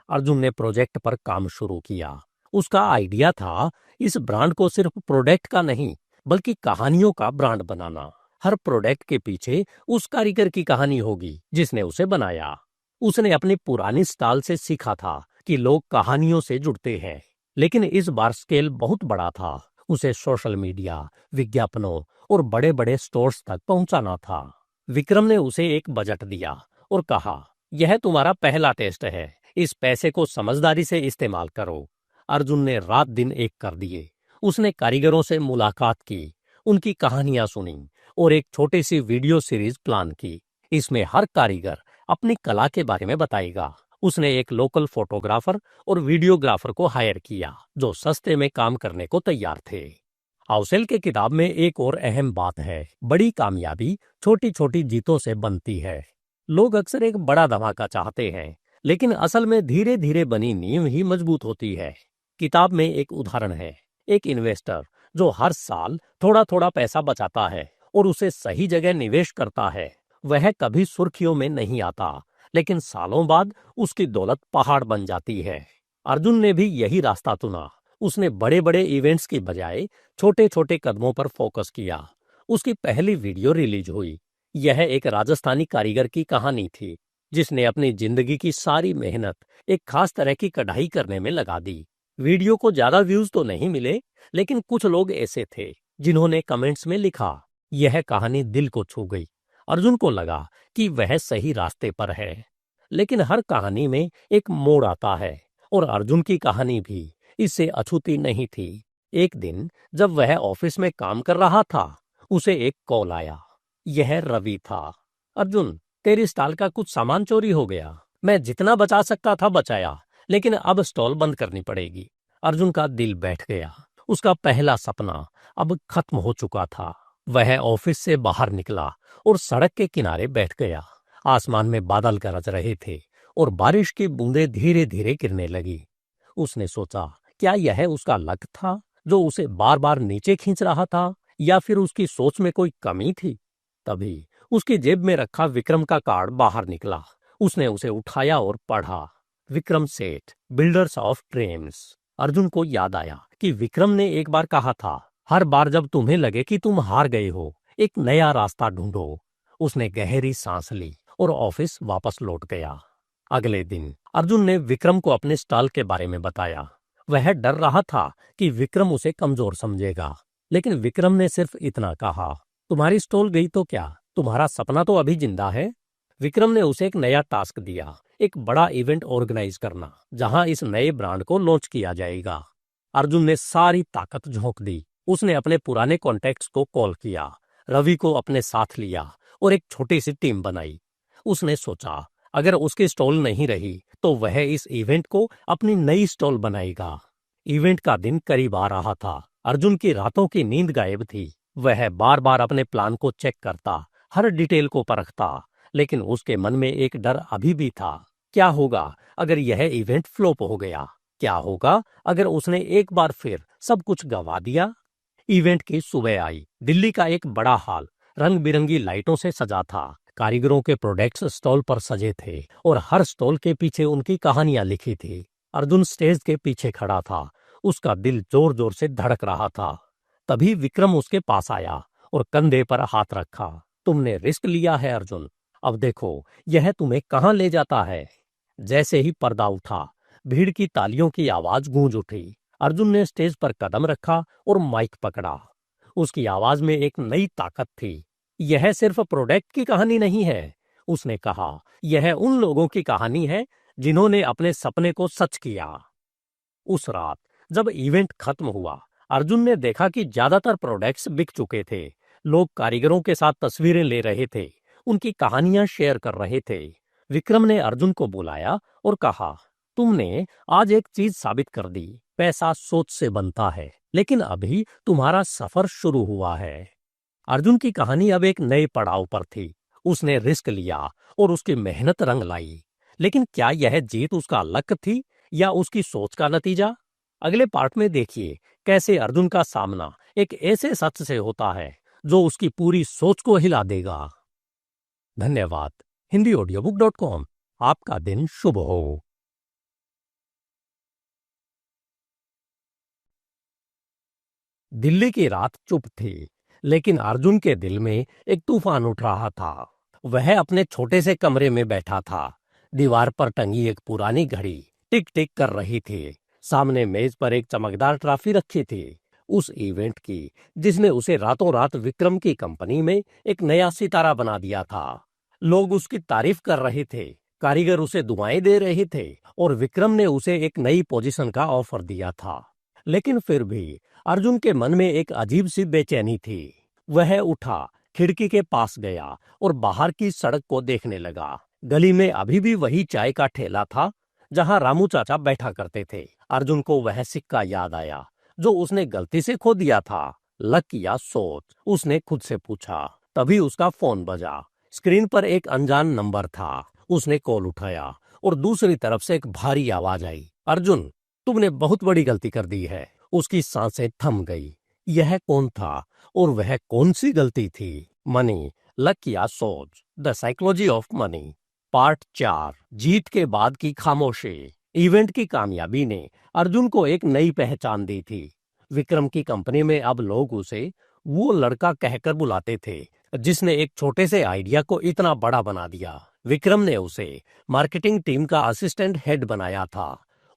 अर्जुन ने प्रोजेक्ट पर काम शुरू किया। उसका आइडिया था इस ब्रांड को सिर्फ प्रोडक्ट का नहीं, बल्कि कहानियों का ब्रांड बनाना। हर प्रोडक्ट के पीछे उस कारीगर की कहानी होगी जिसने उसे बनाया। उसने अपनी पुरानी स्टाइल से सीखा था कि लोग कहानियों से जुड़ते हैं, लेकिन इस बार स्केल बहुत बड़ा था। उसे सोशल मीडिया, विज्ञापनों और बड़े बड़े स्टोर्स तक पहुंचाना था। विक्रम ने उसे एक बजट दिया और कहा, यह तुम्हारा पहला टेस्ट है, इस पैसे को समझदारी से इस्तेमाल करो। अर्जुन ने रात दिन एक कर दिए। उसने कारीगरों से मुलाकात की, उनकी कहानियां सुनी और एक छोटी सी वीडियो सीरीज प्लान की। इसमें हर कारीगर अपनी कला के बारे में बताएगा। उसने एक लोकल फोटोग्राफर और वीडियोग्राफर को हायर किया जो सस्ते में काम करने को तैयार थे। हाउसेल के किताब में एक और अहम बात है, बड़ी कामयाबी छोटी छोटी जीतों से बनती है। लोग अक्सर एक बड़ा धमाका चाहते हैं, लेकिन असल में धीरे धीरे बनी नींव ही मजबूत होती है। किताब में एक उदाहरण है, एक इन्वेस्टर जो हर साल थोड़ा थोड़ा पैसा बचाता है और उसे सही जगह निवेश करता है। वह कभी सुर्खियों में नहीं आता, लेकिन सालों बाद उसकी दौलत पहाड़ बन जाती है। अर्जुन ने भी यही रास्ता चुना। उसने बड़े बड़े इवेंट्स की बजाय छोटे छोटे कदमों पर फोकस किया। उसकी पहली वीडियो रिलीज हुई। यह एक राजस्थानी कारीगर की कहानी थी जिसने अपनी जिंदगी की सारी मेहनत एक खास तरह की कढ़ाई करने में लगा दी। वीडियो को ज्यादा व्यूज तो नहीं मिले, लेकिन कुछ लोग ऐसे थे जिन्होंने कमेंट्स में लिखा, यह कहानी दिल को छू गई। अर्जुन को लगा कि वह सही रास्ते पर है। लेकिन हर कहानी में एक मोड़ आता है और अर्जुन की कहानी भी इससे अछूती नहीं थी। एक दिन जब वह ऑफिस में काम कर रहा था, उसे एक कॉल आया। यह रवि था। अर्जुन, तेरी स्टॉल का कुछ सामान चोरी हो गया। मैं जितना बचा सकता था बचाया, लेकिन अब स्टॉल बंद करनी पड़ेगी। अर्जुन का दिल बैठ गया। उसका पहला सपना अब खत्म हो चुका था। वह ऑफिस से बाहर निकला और सड़क के किनारे बैठ गया। आसमान में बादल गरज रहे थे और बारिश की बूंदें धीरे धीरे गिरने लगी। उसने सोचा, क्या यह उसका लक था जो उसे बार बार नीचे खींच रहा था, या फिर उसकी सोच में कोई कमी थी? तभी उसकी जेब में रखा विक्रम का कार्ड बाहर निकला। उसने उसे उठाया और पढ़ा, Vikram Seth, builders of dreams. Arjun को याद आया कि विक्रम ने एक बार कहा था, हर बार जब तुम्हें लगे कि तुम हार गए हो, एक नया रास्ता ढूंढो। उसने गहरी सांस ली और ऑफिस वापस लौट गया। अगले दिन अर्जुन ने विक्रम को अपने स्टॉल के बारे में बताया। वह डर रहा था कि विक्रम उसे कमजोर समझेगा, लेकिन विक्रम ने सिर्फ इतना कहा, तुम्हारी स्टॉल गई तो क्या, तुम्हारा सपना तो अभी जिंदा है। विक्रम ने उसे एक नया टास्क दिया, एक बड़ा इवेंट ऑर्गेनाइज करना, जहां इस नए ब्रांड को लॉन्च किया जाएगा। अर्जुन ने सारी ताकत झोंक दी। उसने अपने पुराने कॉन्टैक्ट्स को कॉल किया, रवि को अपने साथ लिया और एक छोटी सी टीम बनाई। उसने सोचा, अगर उसकी स्टॉल नहीं रही तो वह इस इवेंट को अपनी नई स्टॉल बनाएगा। इवेंट का दिन करीब आ रहा था। अर्जुन की रातों की नींद गायब थी। वह बार बार अपने प्लान को चेक करता, हर डिटेल को परखता, लेकिन उसके मन में एक डर अभी भी था। क्या होगा अगर यह इवेंट फ्लॉप हो गया? क्या होगा अगर उसने एक बार फिर सब कुछ गंवा दिया? इवेंट की सुबह आई। दिल्ली का एक बड़ा हॉल रंग बिरंगी लाइटों से सजा था। कारीगरों के प्रोडक्ट्स स्टॉल पर सजे थे और हर स्टॉल के पीछे उनकी कहानियां लिखी थी। अर्जुन स्टेज के पीछे खड़ा था। उसका दिल जोर जोर से धड़क रहा था। तभी विक्रम उसके पास आया और कंधे पर हाथ रखा। तुमने रिस्क लिया है अर्जुन, अब देखो यह तुम्हें कहाँ ले जाता है। जैसे ही पर्दा उठा, भीड़ की तालियों की आवाज गूंज उठी। अर्जुन ने स्टेज पर कदम रखा और माइक पकड़ा। उसकी आवाज में एक नई ताकत थी। यह सिर्फ प्रोडक्ट की कहानी नहीं है, उसने कहा, यह उन लोगों की कहानी है जिन्होंने अपने सपने को सच किया। उस रात जब इवेंट खत्म हुआ, अर्जुन ने देखा कि ज्यादातर प्रोडक्ट्स बिक चुके थे। लोग कारीगरों के साथ तस्वीरें ले रहे थे, उनकी कहानियां शेयर कर रहे थे। विक्रम ने अर्जुन को बुलाया और कहा, तुमने आज एक चीज साबित कर दी, पैसा सोच से बनता है, लेकिन अभी तुम्हारा सफर शुरू हुआ है। अर्जुन की कहानी अब एक नए पड़ाव पर थी। उसने रिस्क लिया और उसकी मेहनत रंग लाई। लेकिन क्या यह जीत उसका लक थी या उसकी सोच का नतीजा? अगले पार्ट में देखिए कैसे अर्जुन का सामना एक ऐसे सच से होता है जो उसकी पूरी सोच को हिला देगा। धन्यवाद। HindiAudiobook.com। आपका दिन शुभ हो। दिल्ली की रात चुप थी, लेकिन अर्जुन के दिल में एक तूफान उठ रहा था। वह अपने छोटे से कमरे में बैठा था। दीवार पर टंगी एक पुरानी घड़ी टिक टिक कर रही थी। सामने मेज पर एक चमकदार ट्रॉफी रखी थी, उस इवेंट की जिसने उसे रातों रात विक्रम की कंपनी में एक नया सितारा बना दिया था। लोग उसकी तारीफ कर रहे थे, कारीगर उसे दुआएं दे रहे थे और विक्रम ने उसे एक नई पोजीशन का ऑफर दिया था। लेकिन फिर भी अर्जुन के मन में एक अजीब सी बेचैनी थी। वह उठा, खिड़की के पास गया और बाहर की सड़क को देखने लगा। गली में अभी भी वही चाय का ठेला था जहां रामू चाचा बैठा करते थे। अर्जुन को वह सिक्का याद आया जो उसने गलती से खो दिया था। लक या सोच, उसने खुद से पूछा। तभी उसका फोन बजा। स्क्रीन पर एक अनजान नंबर था। उसने कॉल उठाया और दूसरी तरफ से एक भारी आवाज आई, अर्जुन, तुमने बहुत बड़ी गलती कर दी है। उसकी सांसें थम गई। यह कौन था और वह कौन सी गलती थी? मनी, लक या सोच, the psychology of money, part 4, जीत के बाद की खामोशी। इवेंट की कामयाबी ने अर्जुन को एक नई पहचान दी थी। विक्रम की कंपनी में अब लोग उसे वो लड़का कहकर बुलाते थे जिसने एक छोटे से आइडिया को इतना बड़ा बना दिया। विक्रम ने उसे मार्केटिंग टीम का असिस्टेंट हेड बनाया था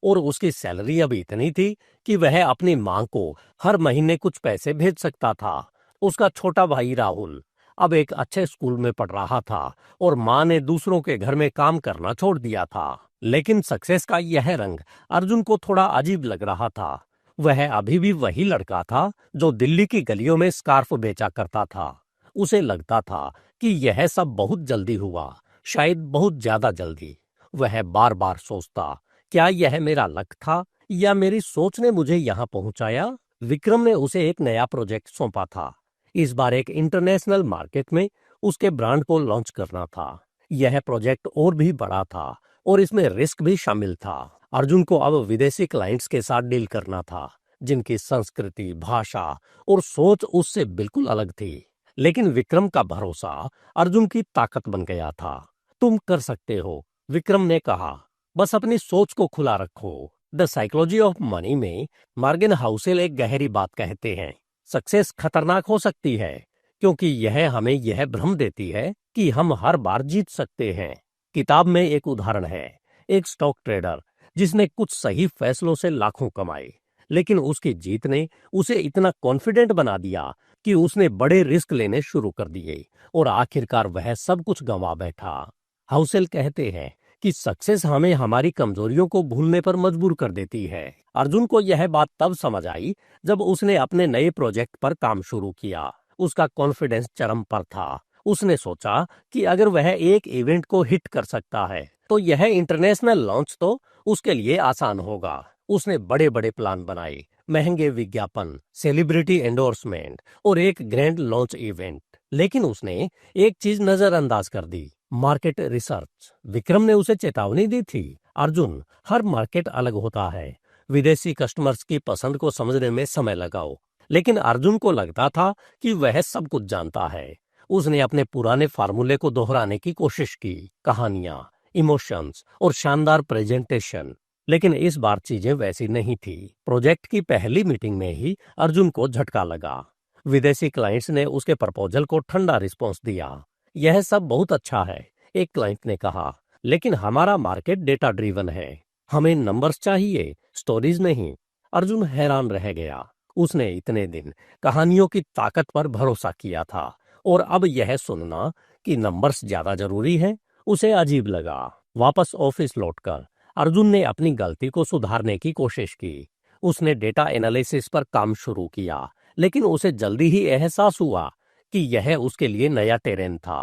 और उसकी सैलरी अब इतनी थी कि वह अपनी मां को हर महीने कुछ पैसे भेज सकता था। उसका छोटा भाई राहुल अब एक अच्छे स्कूल में पढ़ रहा था और माँ ने दूसरों के घर में काम करना छोड़ दिया था। लेकिन सक्सेस का यह रंग अर्जुन को थोड़ा अजीब लग रहा था। वह अभी भी वही लड़का था जो दिल्ली की गलियों में स्कार्फ बेचा करता था। उसे लगता था कि यह सब बहुत जल्दी हुआ, शायद बहुत ज्यादा जल्दी। वह बार बार सोचता, क्या यह मेरा लक था या मेरी सोच ने मुझे यहाँ पहुंचाया? विक्रम ने उसे एक नया प्रोजेक्ट सौंपा था। इस बार एक इंटरनेशनल मार्केट में उसके ब्रांड को लॉन्च करना था। यह प्रोजेक्ट और भी बड़ा था और इसमें रिस्क भी शामिल था। अर्जुन को अब विदेशी क्लाइंट्स के साथ डील करना था, जिनकी संस्कृति, भाषा और सोच उससे बिल्कुल अलग थी। लेकिन विक्रम का भरोसा अर्जुन की ताकत बन गया था। तुम कर सकते हो, विक्रम ने कहा। बस अपनी सोच को खुला रखो। द साइकोलॉजी ऑफ मनी में मॉर्गन हाउसेल एक गहरी बात कहते हैं, सक्सेस खतरनाक हो सकती है क्योंकि यह हमें यह भ्रम देती है कि हम हर बार जीत सकते हैं। किताब में एक उदाहरण है, एक स्टॉक ट्रेडर जिसने कुछ सही फैसलों से लाखों कमाए, लेकिन उसकी जीत ने उसे इतना कॉन्फिडेंट बना दिया कि उसने बड़े रिस्क लेने शुरू कर दिए और आखिरकार वह सब कुछ गंवा बैठा। हाउसेल कहते हैं कि सक्सेस हमें हमारी कमजोरियों को भूलने पर मजबूर कर देती है। अर्जुन को यह बात तब समझ आई जब उसने अपने नए प्रोजेक्ट पर काम शुरू किया। उसका कॉन्फिडेंस चरम पर था। उसने सोचा कि अगर वह एक इवेंट को हिट कर सकता है तो यह इंटरनेशनल लॉन्च तो उसके लिए आसान होगा। उसने बड़े बड़े प्लान बनाए, महंगे विज्ञापन, सेलिब्रिटी एंडोर्समेंट और एक ग्रैंड लॉन्च इवेंट। लेकिन उसने एक चीज नजरअंदाज कर दी, मार्केट रिसर्च। विक्रम ने उसे चेतावनी दी थी, अर्जुन, हर मार्केट अलग होता है। विदेशी कस्टमर्स की पसंद को समझने में समय लगाओ। लेकिन अर्जुन को लगता था कि वह सब कुछ जानता है। उसने अपने पुराने फार्मूले को दोहराने की कोशिश की, कहानियां, इमोशंस और शानदार प्रेजेंटेशन। लेकिन इस बार चीजें वैसी नहीं थी। प्रोजेक्ट की पहली मीटिंग में ही अर्जुन को झटका लगा। विदेशी क्लाइंट्स ने उसके प्रपोजल को ठंडा रिस्पॉन्स दिया। यह सब बहुत अच्छा है, एक क्लाइंट ने कहा, लेकिन हमारा मार्केट डेटा ड्रिवन है। हमें नंबर्स चाहिए, स्टोरीज नहीं। अर्जुन हैरान रह गया। उसने इतने दिन कहानियों की ताकत पर भरोसा किया था और अब यह सुनना कि नंबर्स ज्यादा जरूरी है, उसे अजीब लगा। वापस ऑफिस लौटकर अर्जुन ने अपनी गलती को सुधारने की कोशिश की। उसने डेटा एनालिसिस पर काम शुरू किया, लेकिन उसे जल्दी ही एहसास हुआ कि यह उसके लिए नया टेरेन था।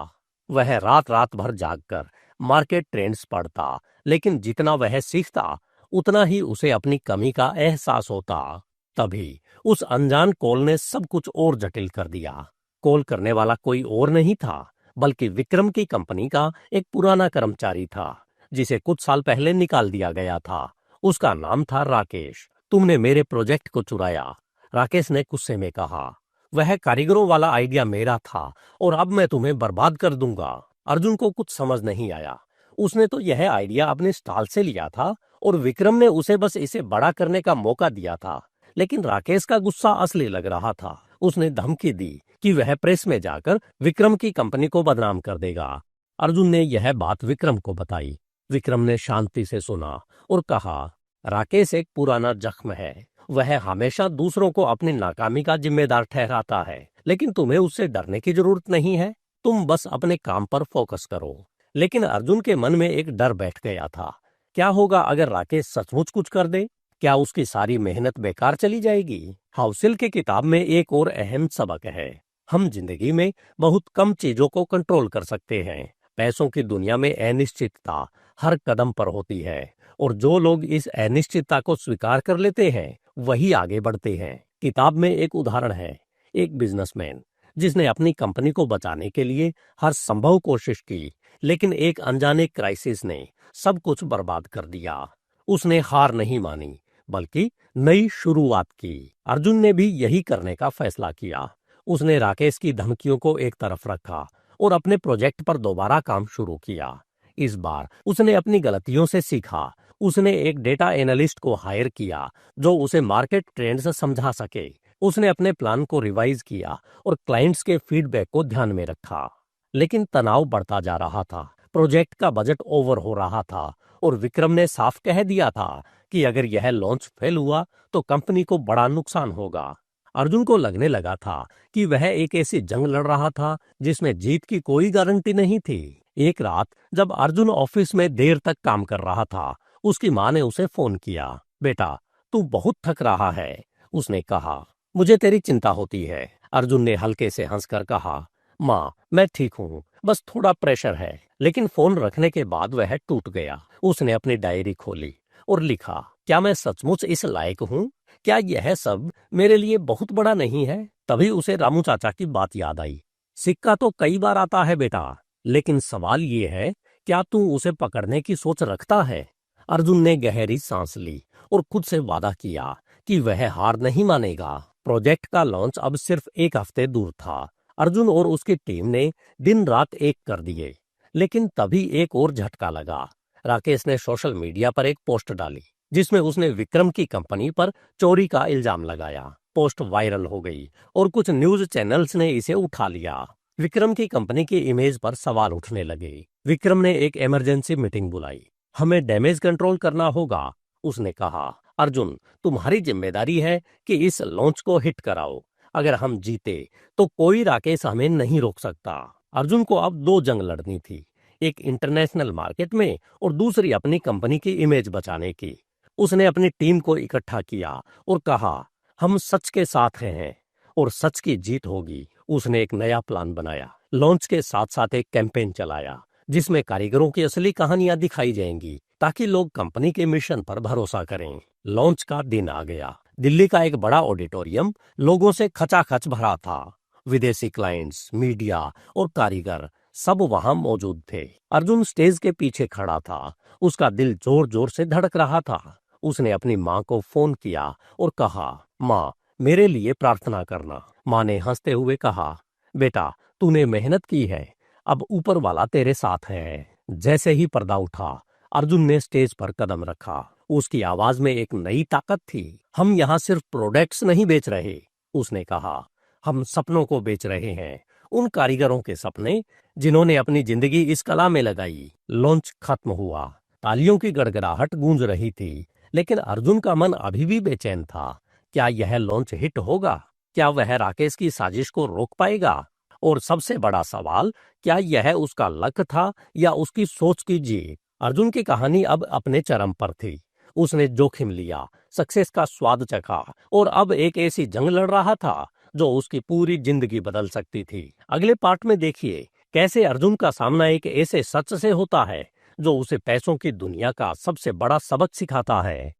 वह रात रात भर जागकर मार्केट ट्रेंड्स पढ़ता, लेकिन जितना वह सीखता उतना ही उसे अपनी कमी का एहसास होता। तभी उस अनजान कॉल ने सब कुछ और जटिल कर दिया। कॉल करने वाला कोई और नहीं था, बल्कि विक्रम की कंपनी का एक पुराना कर्मचारी था, जिसे कुछ साल पहले निकाल दिया गया था। उसका नाम था राकेश। तुमने मेरे प्रोजेक्ट को चुराया, राकेश ने गुस्से में कहा। वह कारीगरों वाला आइडिया मेरा था और अब मैं तुम्हें बर्बाद कर दूंगा। अर्जुन को कुछ समझ नहीं आया। उसने तो यह आइडिया अपने स्टॉल से लिया था और विक्रम ने उसे बस इसे बड़ा करने का मौका दिया था। लेकिन राकेश का गुस्सा असली लग रहा था। उसने धमकी दी कि वह प्रेस में जाकर विक्रम की कंपनी को बदनाम कर देगा। अर्जुन ने यह बात विक्रम को बताई। विक्रम ने शांति से सुना और कहा, राकेश एक पुराना जख्म है। वह हमेशा दूसरों को अपनी नाकामी का जिम्मेदार ठहराता है, लेकिन तुम्हें उससे डरने की जरूरत नहीं है। तुम बस अपने काम पर फोकस करो। लेकिन अर्जुन के मन में एक डर बैठ गया था। क्या होगा अगर राकेश सचमुच कुछ कर दे? क्या उसकी सारी मेहनत बेकार चली जाएगी? हाउसिल की किताब में एक और अहम सबक है, हम जिंदगी में बहुत कम चीजों को कंट्रोल कर सकते हैं। पैसों की दुनिया में अनिश्चितता हर कदम पर होती है और जो लोग इस अनिश्चितता को स्वीकार कर लेते हैं वही आगे बढ़ते हैं। किताब में एक उदाहरण है, एक बिजनेसमैन जिसने अपनी कंपनी को बचाने के लिए हर संभव कोशिश की, लेकिन एक अनजाने क्राइसिस ने सब कुछ बर्बाद कर दिया। उसने हार नहीं मानी, बल्कि नई शुरुआत की। अर्जुन ने भी यही करने का फैसला किया। उसने राकेश की धमकियों को एक तरफ रखा और अपने प्रोजेक्ट पर दोबारा काम शुरू किया। इस बार उसने अपनी गलतियों से सीखा। उसने एक डेटा एनालिस्ट को हायर किया जो उसे मार्केट ट्रेंड्स समझा सके। उसने अपने प्लान को रिवाइज किया और क्लाइंट्स के फीडबैक को ध्यान में रखा। लेकिन तनाव बढ़ता जा रहा था। प्रोजेक्ट का बजट ओवर हो रहा था और विक्रम ने साफ कह दिया था कि अगर यह लॉन्च फेल हुआ तो कंपनी को बड़ा नुकसान होगा। अर्जुन को लगने लगा था कि वह एक ऐसी जंग लड़ रहा था जिसमें जीत की कोई गारंटी नहीं थी। एक रात जब अर्जुन ऑफिस में देर तक काम कर रहा था, उसकी माँ ने उसे फोन किया। बेटा, तू बहुत थक रहा है, उसने कहा। मुझे तेरी चिंता होती है, अर्जुन ने हल्के से हंसकर कहा। माँ, मैं ठीक हूँ, बस थोड़ा प्रेशर है। लेकिन फोन रखने के बाद वह टूट गया। उसने अपनी डायरी खोली और लिखा, क्या मैं सचमुच इस लायक हूँ? क्या यह सब मेरे लिए बहुत बड़ा नहीं है? तभी उसे रामू चाचा की बात याद आई। सिक्का तो कई बार आता है बेटा, लेकिन सवाल ये है, क्या तू उसे पकड़ने की सोच रखता है? अर्जुन ने गहरी सांस ली और खुद से वादा किया कि वह हार नहीं मानेगा। प्रोजेक्ट का लॉन्च अब सिर्फ एक हफ्ते दूर था। अर्जुन और उसकी टीम ने दिन रात एक कर दिए। लेकिन तभी एक और झटका लगा। राकेश ने सोशल मीडिया पर एक पोस्ट डाली जिसमें उसने विक्रम की कंपनी पर चोरी का इल्जाम लगाया। पोस्ट वायरल हो गई और कुछ न्यूज चैनल्स ने इसे उठा लिया। विक्रम की कंपनी की इमेज पर सवाल उठने लगे। विक्रम ने एक इमरजेंसी मीटिंग बुलाई। हमें डैमेज कंट्रोल करना होगा, उसने कहा। अर्जुन, तुम्हारी जिम्मेदारी है कि इस लॉन्च को हिट कराओ। अगर हम जीते तो कोई राकेश हमें नहीं रोक सकता। अर्जुन को अब दो जंग लड़नी थी, एक इंटरनेशनल मार्केट में और दूसरी अपनी कंपनी की इमेज बचाने की। उसने अपनी टीम को इकट्ठा किया और कहा, हम सच के साथ हैं और सच की जीत होगी। उसने एक नया प्लान बनाया। लॉन्च के साथ साथ एक कैंपेन चलाया जिसमें कारीगरों की असली कहानियां दिखाई जाएंगी ताकि लोग कंपनी के मिशन पर भरोसा करें। लॉन्च का दिन आ गया। दिल्ली का एक बड़ा ऑडिटोरियम लोगों से खचाखच भरा था। विदेशी क्लाइंट्स, मीडिया और कारीगर सब वहां मौजूद थे। अर्जुन स्टेज के पीछे खड़ा था। उसका दिल जोर जोर से धड़क रहा था। उसने अपनी माँ को फोन किया और कहा, माँ, मेरे लिए प्रार्थना करना। माँ ने हंसते हुए कहा, बेटा, तूने मेहनत की है, अब ऊपर वाला तेरे साथ है। जैसे ही पर्दा उठा, अर्जुन ने स्टेज पर कदम रखा। उसकी आवाज में एक नई ताकत थी। हम यहाँ सिर्फ प्रोडक्ट्स नहीं बेच रहे, उसने कहा, हम सपनों को बेच रहे हैं। उन कारीगरों के सपने जिन्होंने अपनी जिंदगी इस कला में लगाई। लॉन्च खत्म हुआ। तालियों की गड़गड़ाहट गूंज रही थी, लेकिन अर्जुन का मन अभी भी बेचैन था। क्या यह लॉन्च हिट होगा? क्या वह राकेश की साजिश को रोक पाएगा? और सबसे बड़ा सवाल, क्या यह उसका लक था या उसकी सोच की जीत? अर्जुन की कहानी अब अपने चरम पर थी। उसने जोखिम लिया, सक्सेस का स्वाद चखा और अब एक ऐसी जंग लड़ रहा था जो उसकी पूरी जिंदगी बदल सकती थी। अगले पार्ट में देखिए कैसे अर्जुन का सामना एक ऐसे सच से होता है जो उसे पैसों की दुनिया का सबसे बड़ा सबक सिखाता है।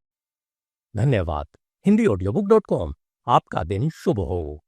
धन्यवाद। HindiAudiobook.com। आपका दिन शुभ हो।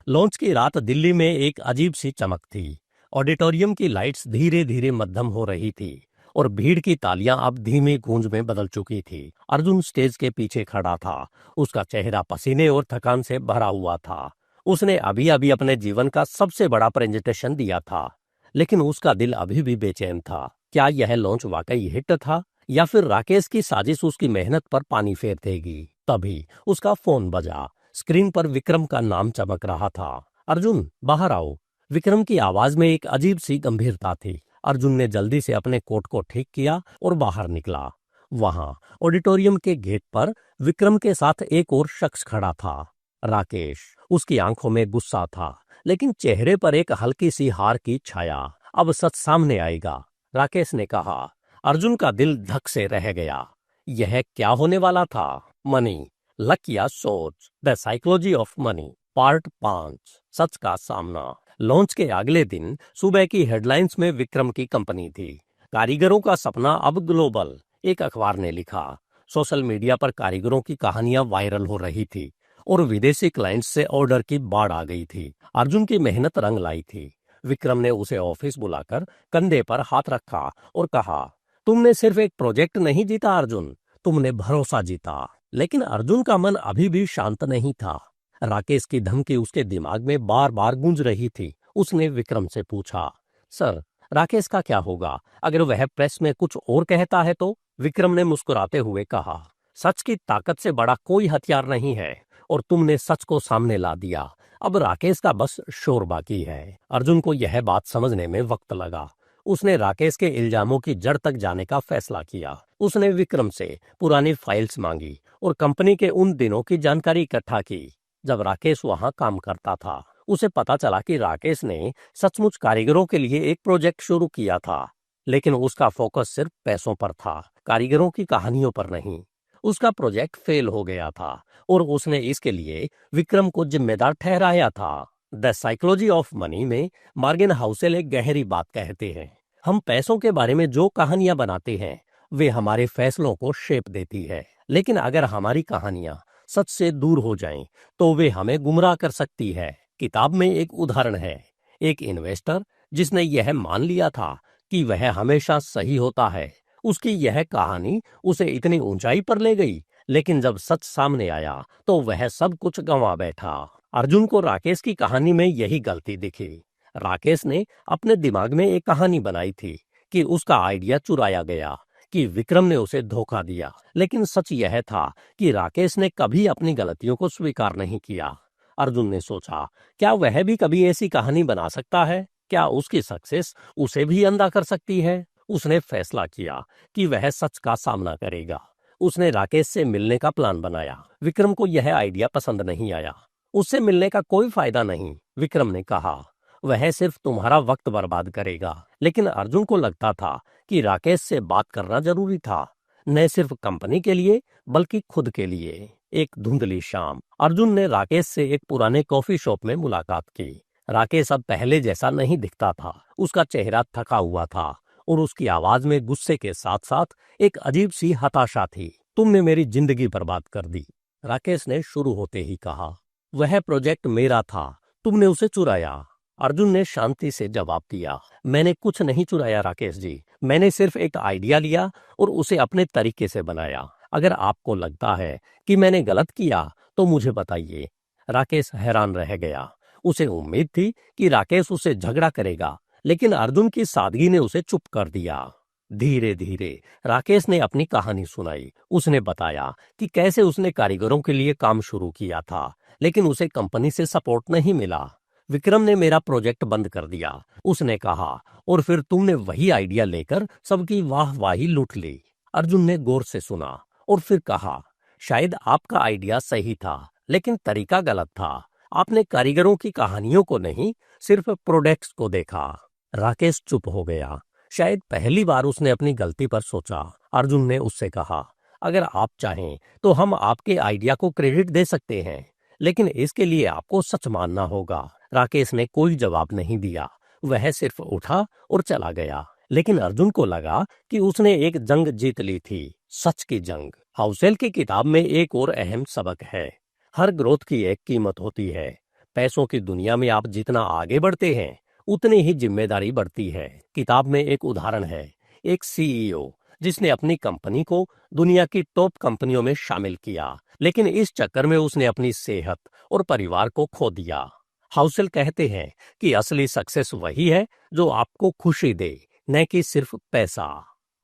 लॉन्च की रात दिल्ली में एक अजीब सी चमक थी। ऑडिटोरियम की लाइट्स धीरे धीरे मध्यम हो रही थी और भीड़ की तालियां अब धीमी गूंज में बदल चुकी थी। अर्जुन स्टेज के पीछे खड़ा था। उसका चेहरा पसीने और थकान से भरा हुआ था। उसने अभी अभी अपने जीवन का सबसे बड़ा प्रेजेंटेशन दिया था, लेकिन उसका दिल अभी भी बेचैन था। क्या यह लॉन्च वाकई हिट था या फिर राकेश की साजिश उसकी मेहनत पर पानी फेर देगी? तभी उसका फोन बजा। स्क्रीन पर विक्रम का नाम चमक रहा था। अर्जुन, बाहर आओ। विक्रम की आवाज में एक अजीब सी गंभीरता थी। अर्जुन ने जल्दी से अपने कोट को ठीक किया और बाहर निकला। वहां ऑडिटोरियम के गेट पर विक्रम के साथ एक और शख्स खड़ा था, राकेश। उसकी आंखों में गुस्सा था, लेकिन चेहरे पर एक हल्की सी हार की छाया। अब सच सामने आएगा, राकेश ने कहा। अर्जुन का दिल धक से रह गया। यह क्या होने वाला था? मनी, लक या सोच, the psychology of money, part 5, सच का सामना। लॉन्च के अगले दिन सुबह की हेडलाइंस में विक्रम की कंपनी थी। कारीगरों का सपना अब ग्लोबल, एक अखबार ने लिखा। सोशल मीडिया पर कारीगरों की कहानियां वायरल हो रही थी और विदेशी क्लाइंट्स से ऑर्डर की बाढ़ आ गई थी। अर्जुन की मेहनत रंग लाई थी। विक्रम ने उसे ऑफिस बुलाकर कंधे पर हाथ रखा और कहा, तुमने सिर्फ एक प्रोजेक्ट नहीं जीता अर्जुन, तुमने भरोसा जीता। लेकिन अर्जुन का मन अभी भी शांत नहीं था। राकेश की धमकी उसके दिमाग में बार बार गूंज रही थी। उसने विक्रम से पूछा, सर, राकेश का क्या होगा अगर वह प्रेस में कुछ और कहता है तो? विक्रम ने मुस्कुराते हुए कहा, सच की ताकत से बड़ा कोई हथियार नहीं है और तुमने सच को सामने ला दिया। अब राकेश का बस शोर बाकी है। अर्जुन को यह बात समझने में वक्त लगा। उसने राकेश के इल्जामों की जड़ तक जाने का फैसला किया। उसने विक्रम से पुरानी फाइल्स मांगी और कंपनी के उन दिनों की जानकारी इकट्ठा की जब राकेश वहां काम करता था। उसे पता चला कि राकेश ने सचमुच कारीगरों के लिए एक प्रोजेक्ट शुरू किया था, लेकिन उसका फोकस सिर्फ पैसों पर था, कारीगरों की कहानियों पर नहीं। उसका प्रोजेक्ट फेल हो गया था और उसने इसके लिए विक्रम को जिम्मेदार ठहराया था। द साइकोलॉजी ऑफ मनी में मॉर्गन हाउसेल एक गहरी बात कहते हैं, हम पैसों के बारे में जो कहानियां बनाते हैं वे हमारे फैसलों को शेप देती है, लेकिन अगर हमारी कहानियां सच से दूर हो जाएं तो वे हमें गुमराह कर सकती है। किताब में एक उदाहरण है, एक इन्वेस्टर जिसने यह मान लिया था कि वह हमेशा सही होता है। उसकी यह कहानी उसे इतनी ऊंचाई पर ले गई, लेकिन जब सच सामने आया तो वह सब कुछ गंवा बैठा। अर्जुन को राकेश की कहानी में यही गलती दिखी। राकेश ने अपने दिमाग में एक कहानी बनाई थी कि उसका आइडिया चुराया गया, कि विक्रम ने उसे धोखा दिया, लेकिन सच यह था कि राकेश ने कभी अपनी गलतियों को स्वीकार नहीं किया। अर्जुन ने सोचा, क्या वह भी कभी ऐसी कहानी बना सकता है? क्या उसकी सक्सेस उसे भी अंधा कर सकती है? उसने फैसला किया कि वह सच का सामना करेगा। उसने राकेश से मिलने का प्लान बनाया। विक्रम को यह आइडिया पसंद नहीं आया। उससे मिलने का कोई फायदा नहीं, विक्रम ने कहा, वह सिर्फ तुम्हारा वक्त बर्बाद करेगा। लेकिन अर्जुन को लगता था कि राकेश से बात करना जरूरी था, न सिर्फ कंपनी के लिए बल्कि खुद के लिए। एक धुंधली शाम अर्जुन ने राकेश से एक पुराने कॉफी शॉप में मुलाकात की। राकेश अब पहले जैसा नहीं दिखता था। उसका चेहरा थका हुआ था और उसकी आवाज में गुस्से के साथ साथ एक अजीब सी हताशा थी। तुमने मेरी जिंदगी बर्बाद कर दी, राकेश ने शुरू होते ही कहा। वह प्रोजेक्ट मेरा था, तुमने उसे चुराया। अर्जुन ने शांति से जवाब दिया, मैंने कुछ नहीं चुराया राकेश जी, मैंने सिर्फ एक आइडिया लिया और उसे अपने तरीके से बनाया। अगर आपको लगता है कि मैंने गलत किया तो मुझे बताइए। राकेश हैरान रह गया। उसे उम्मीद थी कि राकेश उससे झगड़ा करेगा, लेकिन अर्जुन की सादगी ने उसे चुप कर दिया। धीरे धीरे राकेश ने अपनी कहानी सुनाई। उसने बताया कि कैसे उसने कारीगरों के लिए काम शुरू किया था, लेकिन उसे कंपनी से सपोर्ट नहीं मिला। विक्रम ने मेरा प्रोजेक्ट बंद कर दिया, उसने कहा, और फिर तुमने वही आइडिया लेकर सबकी वाहवाही लूट ली। अर्जुन ने गौर से सुना और फिर कहा, शायद आपका आइडिया सही था, लेकिन तरीका गलत था। आपने कारीगरों की कहानियों को नहीं, सिर्फ प्रोडक्ट्स को देखा। राकेश चुप हो गया। शायद पहली बार उसने अपनी गलती पर सोचा। अर्जुन ने उससे कहा, अगर आप चाहें तो हम आपके आइडिया को क्रेडिट दे सकते हैं, लेकिन इसके लिए आपको सच मानना होगा। राकेश ने कोई जवाब नहीं दिया। वह सिर्फ उठा और चला गया। लेकिन अर्जुन को लगा कि उसने एक जंग जीत ली थी, सच की जंग। हाउसेल की किताब में एक और अहम सबक है, हर ग्रोथ की एक कीमत होती है। पैसों की दुनिया में आप जितना आगे बढ़ते हैं उतनी ही जिम्मेदारी बढ़ती है। किताब में एक उदाहरण है, एक सीईओ जिसने अपनी कंपनी को दुनिया की टॉप कंपनियों में शामिल किया, लेकिन इस चक्कर में उसने अपनी सेहत और परिवार को खो दिया। हाउसेल कहते हैं कि असली सक्सेस वही है जो आपको खुशी दे, न कि सिर्फ पैसा।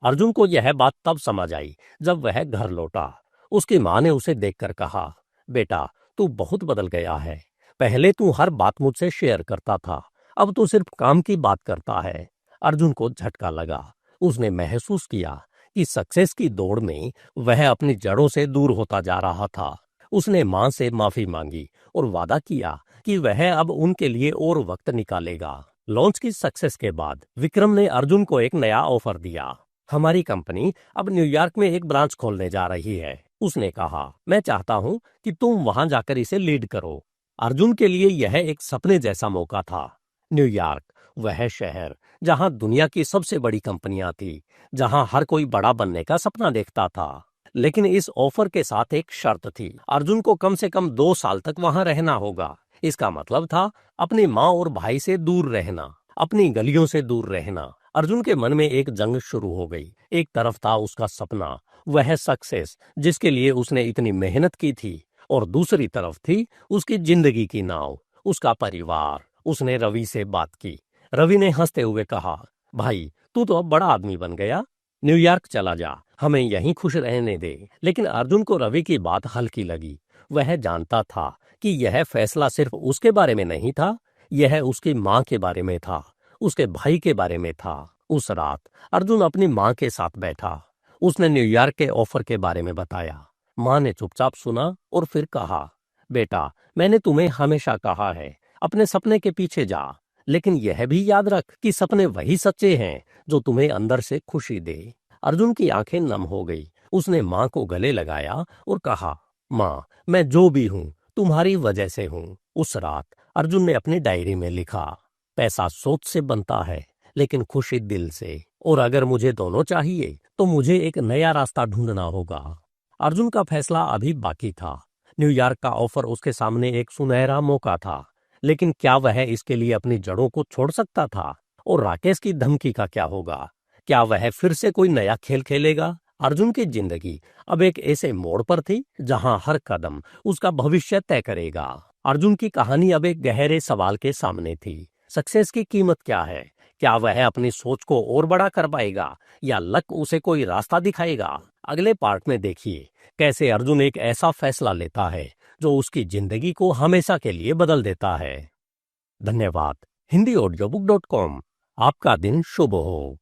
अर्जुन को यह बात तब समझ आई जब वह घर लौटा। उसकी माँ ने उसे देखकर कहा, बेटा तू बहुत बदल गया है। पहले तू हर बात मुझसे शेयर करता था, अब तू सिर्फ काम की बात करता है। अर्जुन को झटका लगा। उसने महसूस किया कि सक्सेस की दौड़ में वह अपनी जड़ों से दूर होता जा रहा था। उसने मां से माफी मांगी और वादा किया कि वह अब उनके लिए और वक्त निकालेगा। लॉन्च की सक्सेस के बाद विक्रम ने अर्जुन को एक नया ऑफर दिया। हमारी कंपनी अब न्यूयॉर्क में एक ब्रांच खोलने जा रही है। उसने कहा, मैं चाहता हूं कि तुम वहां जाकर इसे लीड करो। अर्जुन के लिए यह एक सपने जैसा मौका था। न्यूयॉर्क, वह शहर जहां दुनिया की सबसे बड़ी कंपनियां थी, जहां हर कोई बड़ा बनने का सपना देखता था। लेकिन इस ऑफर के साथ एक शर्त थी, अर्जुन को कम से कम 2 साल तक वहां रहना होगा। इसका मतलब था अपनी माँ और भाई से दूर रहना, अपनी गलियों से दूर रहना। अर्जुन के मन में एक जंग शुरू हो गई। एक तरफ था उसका सपना, वह सक्सेस जिसके लिए उसने इतनी मेहनत की थी, और दूसरी तरफ थी उसकी जिंदगी की नाव, उसका परिवार। उसने रवि से बात की। रवि ने हंसते हुए कहा, भाई तू तो अब बड़ा आदमी बन गया, न्यूयॉर्क चला जा, हमें यहीं खुश रहने दे। लेकिन अर्जुन को रवि की बात हल्की लगी। वह जानता था कि यह फैसला सिर्फ उसके बारे में नहीं था, यह उसकी माँ के बारे में था, उसके भाई के बारे में था। उस रात अर्जुन अपनी माँ के साथ बैठा। उसने न्यूयॉर्क के ऑफर के बारे में बताया। माँ ने चुपचाप सुना और फिर कहा, बेटा, मैंने तुम्हें हमेशा कहा है, अपने सपने के पीछे जा, लेकिन यह भी याद रख कि सपने वही सच्चे हैं जो तुम्हें अंदर से खुशी दे। अर्जुन की आंखें नम हो गई। उसने माँ को गले लगाया और कहा, माँ, मैं जो भी हूँ तुम्हारी वजह से हूँ। उस रात अर्जुन ने अपनी डायरी में लिखा, पैसा सोच से बनता है, लेकिन खुशी दिल से। और अगर मुझे दोनों चाहिए तो मुझे एक नया रास्ता ढूंढना होगा। अर्जुन का फैसला अभी बाकी था। न्यूयॉर्क का ऑफर उसके सामने एक सुनहरा मौका था, लेकिन क्या वह इसके लिए अपनी जड़ों को छोड़ सकता था? और राकेश की धमकी का क्या होगा? क्या वह फिर से कोई नया खेल खेलेगा? अर्जुन की जिंदगी अब एक ऐसे मोड़ पर थी जहां हर कदम उसका भविष्य तय करेगा। अर्जुन की कहानी अब एक गहरे सवाल के सामने थी। सक्सेस की कीमत क्या है? क्या वह अपनी सोच को और बड़ा कर पाएगा या लक उसे कोई रास्ता दिखाएगा? अगले पार्ट में देखिए कैसे अर्जुन एक ऐसा फैसला लेता है जो उसकी जिंदगी को हमेशा के लिए बदल देता है। धन्यवाद। HindiAudiobook.com। आपका दिन शुभ हो।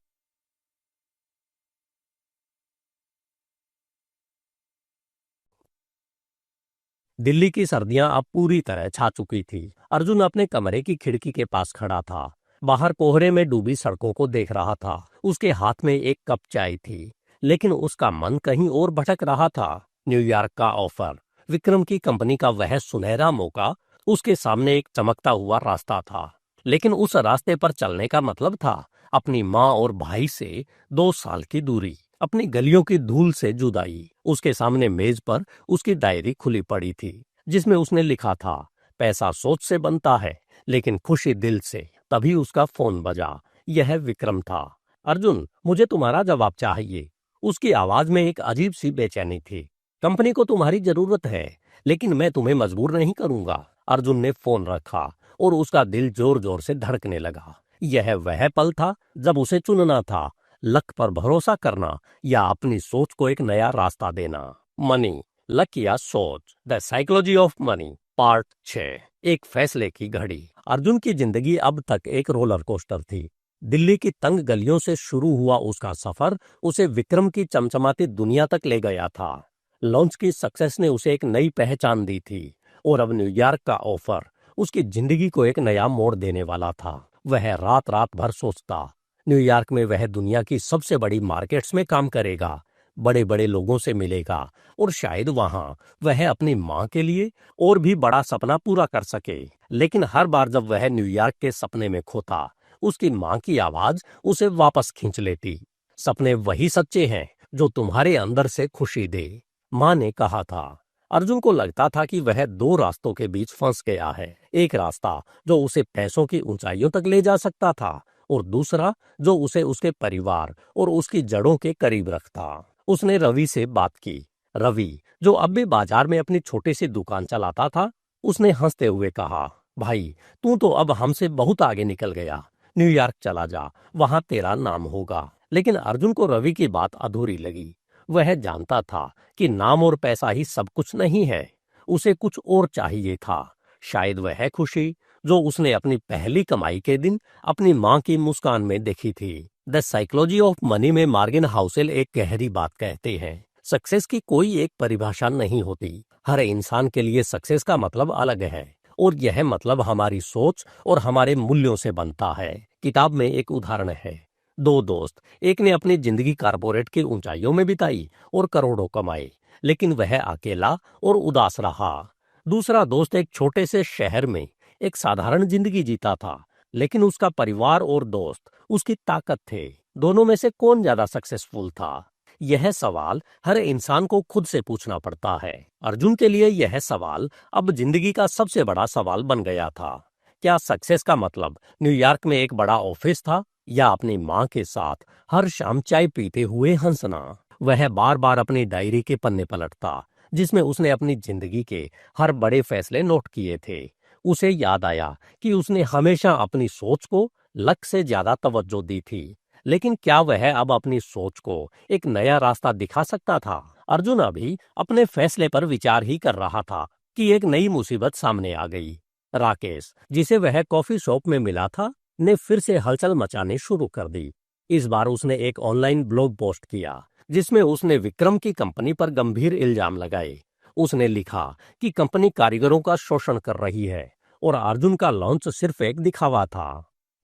दिल्ली की सर्दियां अब पूरी तरह छा चुकी थी। अर्जुन अपने कमरे की खिड़की के पास खड़ा था। बाहर कोहरे में डूबी सड़कों को देख रहा था। उसके हाथ में एक कप चाय थी, लेकिन उसका मन कहीं और भटक रहा था। न्यूयॉर्क का ऑफर, विक्रम की कंपनी का वह सुनहरा मौका, उसके सामने एक चमकता हुआ रास्ता था। लेकिन उस रास्ते पर चलने का मतलब था अपनी माँ और भाई से 2 साल की दूरी, अपनी गलियों की धूल से जुदाई। उसके सामने मेज पर उसकी डायरी खुली पड़ी थी, जिसमें उसने लिखा था, पैसा सोच से बनता है, लेकिन खुशी दिल से। तभी उसका फोन बजा। यह विक्रम था। अर्जुन, मुझे तुम्हारा जवाब चाहिए। उसकी आवाज में एक अजीब सी बेचैनी थी। कंपनी को तुम्हारी जरूरत है, लेकिन मैं तुम्हें मजबूर नहीं करूंगा। अर्जुन ने फोन रखा और उसका दिल जोर जोर से धड़कने लगा। यह वह पल था जब उसे चुनना था, लक पर भरोसा करना या अपनी सोच को एक नया रास्ता देना। मनी, लक या सोच, the psychology of money, part 6। एक फैसले की घड़ी। अर्जुन की जिंदगी अब तक एक रोलर कोस्टर थी। दिल्ली की तंग गलियों से शुरू हुआ उसका सफर उसे विक्रम की चमचमाती दुनिया तक ले गया था। लॉन्च की सक्सेस ने उसे एक नई पहचान दी थी, और अब न्यूयॉर्क का ऑफर उसकी जिंदगी को एक नया मोड़ देने वाला था। वह रात रात भर सोचता। न्यूयॉर्क में वह दुनिया की सबसे बड़ी मार्केट्स में काम करेगा, बड़े बड़े लोगों से मिलेगा, और शायद वहां वह अपनी माँ के लिए और भी बड़ा सपना पूरा कर सके। लेकिन हर बार जब वह न्यूयॉर्क के सपने में खोता, उसकी माँ की आवाज उसे वापस खींच लेती। सपने वही सच्चे हैं जो तुम्हारे अंदर से खुशी दे, माँ ने कहा था। अर्जुन को लगता था कि वह 2 रास्तों के बीच फंस गया है। एक रास्ता जो उसे पैसों की ऊंचाइयों तक ले जा सकता था, और दूसरा जो उसे उसके परिवार और उसकी जड़ों के करीब रखता। उसने रवि से बात की। रवि, जो अब भी बाजार में अपनी छोटी सी दुकान चलाता था, उसने हंसते हुए कहा, भाई, तू तो अब हमसे बहुत आगे निकल गया। न्यूयॉर्क चला जा, वहां तेरा नाम होगा। लेकिन अर्जुन को रवि की बात अधूरी लगी। वह जानता था कि नाम और पैसा ही सब कुछ नहीं है। उसे कुछ और चाहिए था। शायद वह खुशी जो उसने अपनी पहली कमाई के दिन अपनी माँ की मुस्कान में देखी थी। द साइकोलॉजी ऑफ मनी में मार्गिन हाउसेल एक गहरी बात कहते हैं, सक्सेस की कोई एक परिभाषा नहीं होती। हर इंसान के लिए सक्सेस का मतलब अलग है, और यह मतलब हमारी सोच और हमारे मूल्यों से बनता है। किताब में एक उदाहरण है, 2 दोस्त, एक ने अपनी जिंदगी कारपोरेट की ऊंचाइयों में बिताई और करोड़ों कमाए, लेकिन वह अकेला और उदास रहा। दूसरा दोस्त एक छोटे से शहर में एक साधारण जिंदगी जीता था, लेकिन उसका परिवार और दोस्त उसकी ताकत थे। दोनों में से कौन ज्यादा सक्सेसफुल था? यह सवाल हर इंसान को खुद से पूछना पड़ता है। अर्जुन के लिए यह सवाल अब जिंदगी का सबसे बड़ा सवाल बन गया था। क्या सक्सेस का मतलब न्यूयॉर्क में एक बड़ा ऑफिस था, या अपनी माँ के साथ हर शाम चाय पीते हुए हंसना? वह बार बार अपनी डायरी के पन्ने पलटता, जिसमें उसने अपनी जिंदगी के हर बड़े फैसले नोट किए थे। उसे याद आया कि उसने हमेशा अपनी सोच को लक से ज्यादा तवज्जो दी थी। लेकिन क्या वह अब अपनी सोच को एक नया रास्ता दिखा सकता था? अर्जुन अभी अपने फैसले पर विचार ही कर रहा था कि एक नई मुसीबत सामने आ गई। राकेश, जिसे वह कॉफी शॉप में मिला था, ने फिर से हलचल मचाने शुरू कर दी। इस बार उसने एक ऑनलाइन ब्लॉग पोस्ट किया जिसमें उसने विक्रम की कंपनी पर गंभीर इल्जाम लगाए। उसने लिखा कि कंपनी कारीगरों का शोषण कर रही है और अर्जुन का लॉन्च सिर्फ एक दिखावा था।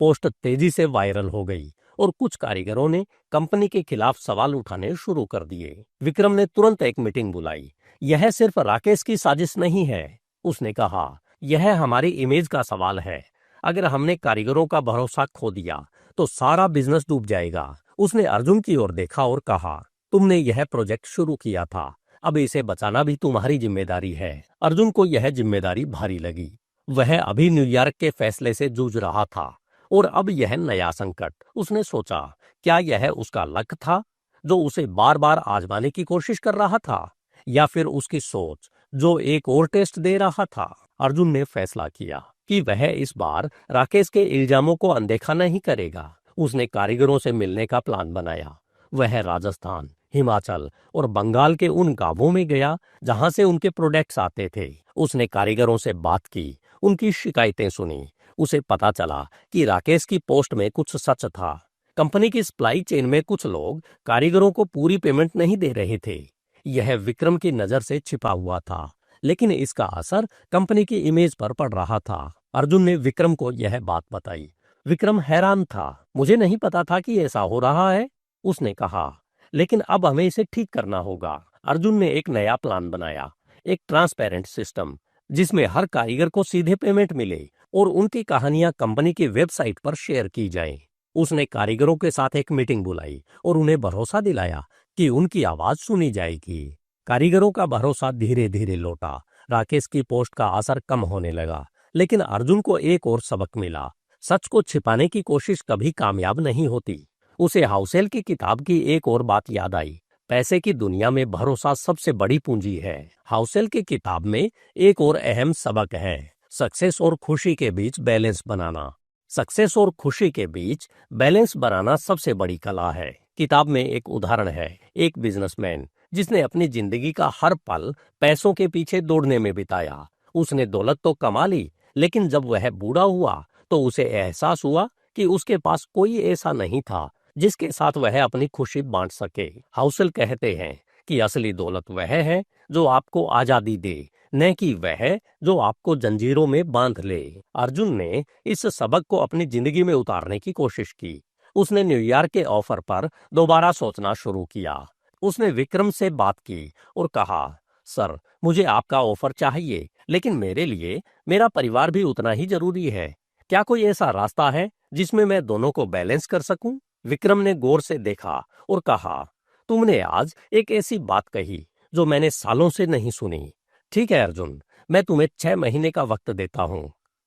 पोस्ट तेजी से वायरल हो गई और कुछ कारीगरों ने कंपनी के खिलाफ सवाल उठाने शुरू कर दिए। विक्रम ने तुरंत एक मीटिंग बुलाई। यह सिर्फ राकेश की साजिश नहीं है, उसने कहा, यह हमारी इमेज का सवाल है। अगर हमने कारीगरों का भरोसा खो दिया तो सारा बिजनेस डूब जाएगा। उसने अर्जुन की ओर देखा और कहा, तुमने यह प्रोजेक्ट शुरू किया था, अब इसे बचाना भी तुम्हारी जिम्मेदारी है। अर्जुन को यह जिम्मेदारी भारी लगी। वह अभी न्यूयॉर्क के फैसले से जूझ रहा था और अब यह नया संकट। उसने सोचा, क्या यह उसका लक था जो उसे बार बार आजमाने की कोशिश कर रहा था, या फिर उसकी सोच जो एक और टेस्ट दे रहा था। अर्जुन ने फैसला किया कि वह इस बार राकेश के इल्जामों को अनदेखा नहीं करेगा। उसने कारीगरों से मिलने का प्लान बनाया। वह राजस्थान, हिमाचल और बंगाल के उन गांवों में गया जहां से उनके प्रोडक्ट्स आते थे। उसने कारीगरों से बात की, उनकी शिकायतें सुनी। उसे पता चला कि राकेश की पोस्ट में कुछ सच था। कंपनी की सप्लाई चेन में कुछ लोग कारीगरों को पूरी पेमेंट नहीं दे रहे थे। यह विक्रम की नजर से छिपा हुआ था, लेकिन इसका असर कंपनी की इमेज पर पड़ रहा था। अर्जुन ने विक्रम को यह बात बताई। विक्रम हैरान था। मुझे नहीं पता था कि ऐसा हो रहा है, उसने कहा, लेकिन अब हमें इसे ठीक करना होगा। अर्जुन ने एक नया प्लान बनाया, एक ट्रांसपेरेंट सिस्टम जिसमें हर कारीगर को सीधे पेमेंट मिले और उनकी कहानियां कंपनी की वेबसाइट पर शेयर की जाएं। उसने कारीगरों के साथ एक मीटिंग बुलाई और उन्हें भरोसा दिलाया कि उनकी आवाज सुनी जाएगी। कारीगरों का भरोसा धीरे धीरे लौटा। राकेश की पोस्ट का असर कम होने लगा, लेकिन अर्जुन को एक और सबक मिला। सच को छिपाने की कोशिश कभी कामयाब नहीं होती। उसे हाउसेल की किताब की एक और बात याद आई। पैसे की दुनिया में भरोसा सबसे बड़ी पूंजी है। हाउसेल की किताब में एक और अहम सबक है, सक्सेस और खुशी के बीच बैलेंस बनाना। सक्सेस और खुशी के बीच बैलेंस बनाना सबसे बड़ी कला है। किताब में एक उदाहरण है, एक बिजनेसमैन जिसने अपनी जिंदगी का हर पल पैसों के पीछे दौड़ने में बिताया। उसने दौलत तो कमा ली, लेकिन जब वह बूढ़ा हुआ तो उसे एहसास हुआ कि उसके पास कोई ऐसा नहीं था जिसके साथ वह अपनी खुशी बांट सके। हाउसेल कहते हैं कि असली दौलत वह है जो आपको आजादी दे, न कि वह जो आपको जंजीरों में बांध ले। अर्जुन ने इस सबक को अपनी जिंदगी में उतारने की कोशिश की। उसने न्यूयॉर्क के ऑफर पर दोबारा सोचना शुरू किया। उसने विक्रम से बात की और कहा, सर, मुझे आपका ऑफर चाहिए, लेकिन मेरे लिए मेरा परिवार भी उतना ही जरूरी है। क्या कोई ऐसा रास्ता है जिसमें मैं दोनों को बैलेंस कर सकूं? विक्रम ने गौर से देखा और कहा, तुमने आज एक ऐसी बात कही जो मैंने सालों से नहीं सुनी। ठीक है अर्जुन, मैं तुम्हें 6 महीने का वक्त देता हूं।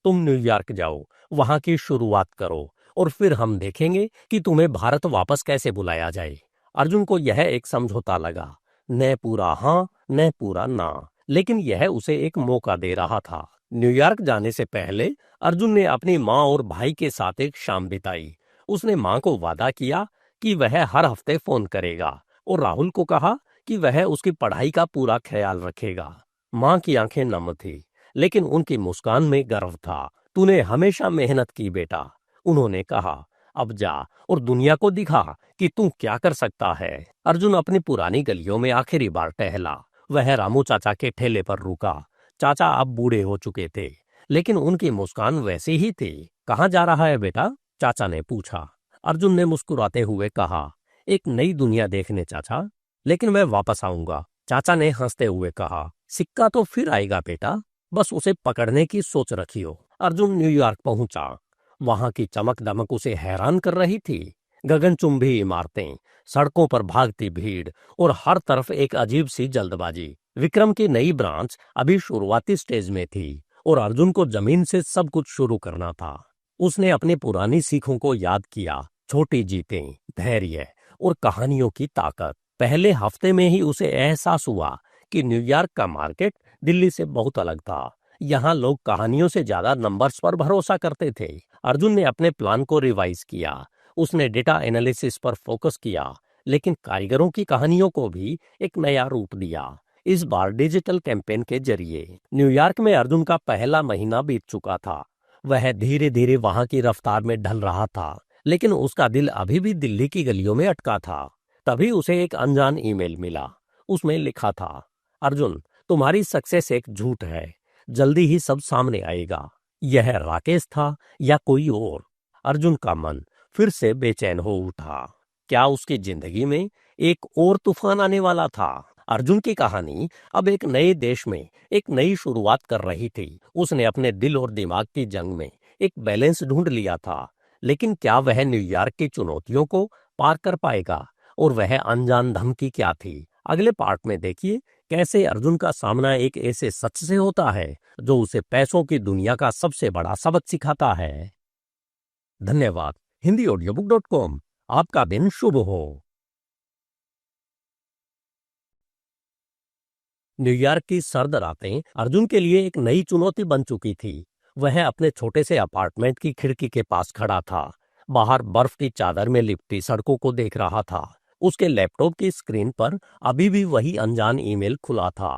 तुम न्यूयॉर्क जाओ, वहां की शुरुआत करो और फिर हम देखेंगे कि तुम्हें भारत वापस कैसे बुलाया जाए। अर्जुन को यह एक समझौता लगा, न पूरा हाँ न पूरा ना, लेकिन यह उसे एक मौका दे रहा था। न्यूयॉर्क जाने से पहले अर्जुन ने अपनी माँ और भाई के साथ एक शाम बिताई। उसने माँ को वादा किया कि वह हर हफ्ते फोन करेगा और राहुल को कहा कि वह उसकी पढ़ाई का पूरा ख्याल रखेगा। माँ की आंखें नम थी, लेकिन उनकी मुस्कान में गर्व था। तूने हमेशा मेहनत की बेटा, उन्होंने कहा। अब जा और दुनिया को दिखा कि तू क्या कर सकता है। अर्जुन अपनी पुरानी गलियों में आखिरी बार टहला। वह रामू चाचा के ठेले पर रुका। चाचा अब बूढ़े हो चुके थे, लेकिन उनकी मुस्कान वैसी ही थी। कहाँ जा रहा है बेटा? चाचा ने पूछा। अर्जुन ने मुस्कुराते हुए कहा, एक नई दुनिया देखने चाचा, लेकिन मैं वापस आऊंगा। चाचा ने हंसते हुए कहा, सिक्का तो फिर आएगा बेटा, बस उसे पकड़ने की सोच रखियो। अर्जुन न्यूयॉर्क पहुंचा। वहां की चमक दमक उसे हैरान कर रही थी। गगनचुंबी इमारतें, सड़कों पर भागती भीड़ और हर तरफ एक अजीब सी जल्दबाजी। विक्रम की नई ब्रांच अभी शुरुआती स्टेज में थी और अर्जुन को जमीन से सब कुछ शुरू करना था। उसने अपनी पुरानी सीखों को याद किया, छोटी जीतें, धैर्य और कहानियों की ताकत। पहले हफ्ते में ही उसे एहसास हुआ कि न्यूयॉर्क का मार्केट दिल्ली से बहुत अलग था। यहाँ लोग कहानियों से ज्यादा नंबर्स पर भरोसा करते थे। अर्जुन ने अपने प्लान को रिवाइज किया। उसने डेटा एनालिसिस पर फोकस किया, लेकिन कारीगरों की कहानियों को भी एक नया रूप दिया। इस बार डिजिटल कैंपेन के जरिए। न्यूयॉर्क में अर्जुन का पहला महीना बीत चुका था। वह धीरे धीरे वहां की रफ्तार में ढल रहा था, लेकिन उसका दिल अभी भी दिल्ली की गलियों में अटका था। तभी उसे एक अनजान ईमेल मिला। उसमें लिखा था, अर्जुन, तुम्हारी सक्सेस एक झूठ है, जल्दी ही सब सामने आएगा। यह राकेश था या कोई और? अर्जुन का मन फिर से बेचैन हो उठा। क्या उसकी जिंदगी में एक और तूफान आने वाला था? अर्जुन की कहानी अब एक नए देश में एक नई शुरुआत कर रही थी। उसने अपने दिल और दिमाग की जंग में एक बैलेंस ढूंढ लिया था। लेकिन क्या वह न्यूयॉर्क की चुनौतियों को पार कर पाएगा? और वह अनजान धमकी क्या थी? अगले पार्ट में देखिए कैसे अर्जुन का सामना एक ऐसे सच से होता है जो उसे पैसों की दुनिया का सबसे बड़ा सबक सिखाता है। धन्यवाद। HindiAudiobook.com। आपका दिन शुभ हो। न्यूयॉर्क की सर्द रातें अर्जुन के लिए एक नई चुनौती बन चुकी थी। वह अपने छोटे से अपार्टमेंट की खिड़की के पास खड़ा था। बाहर बर्फ की चादर में लिपटी सड़कों को देख रहा था। उसके लैपटॉप की स्क्रीन पर अभी भी वही अनजान ईमेल खुला था।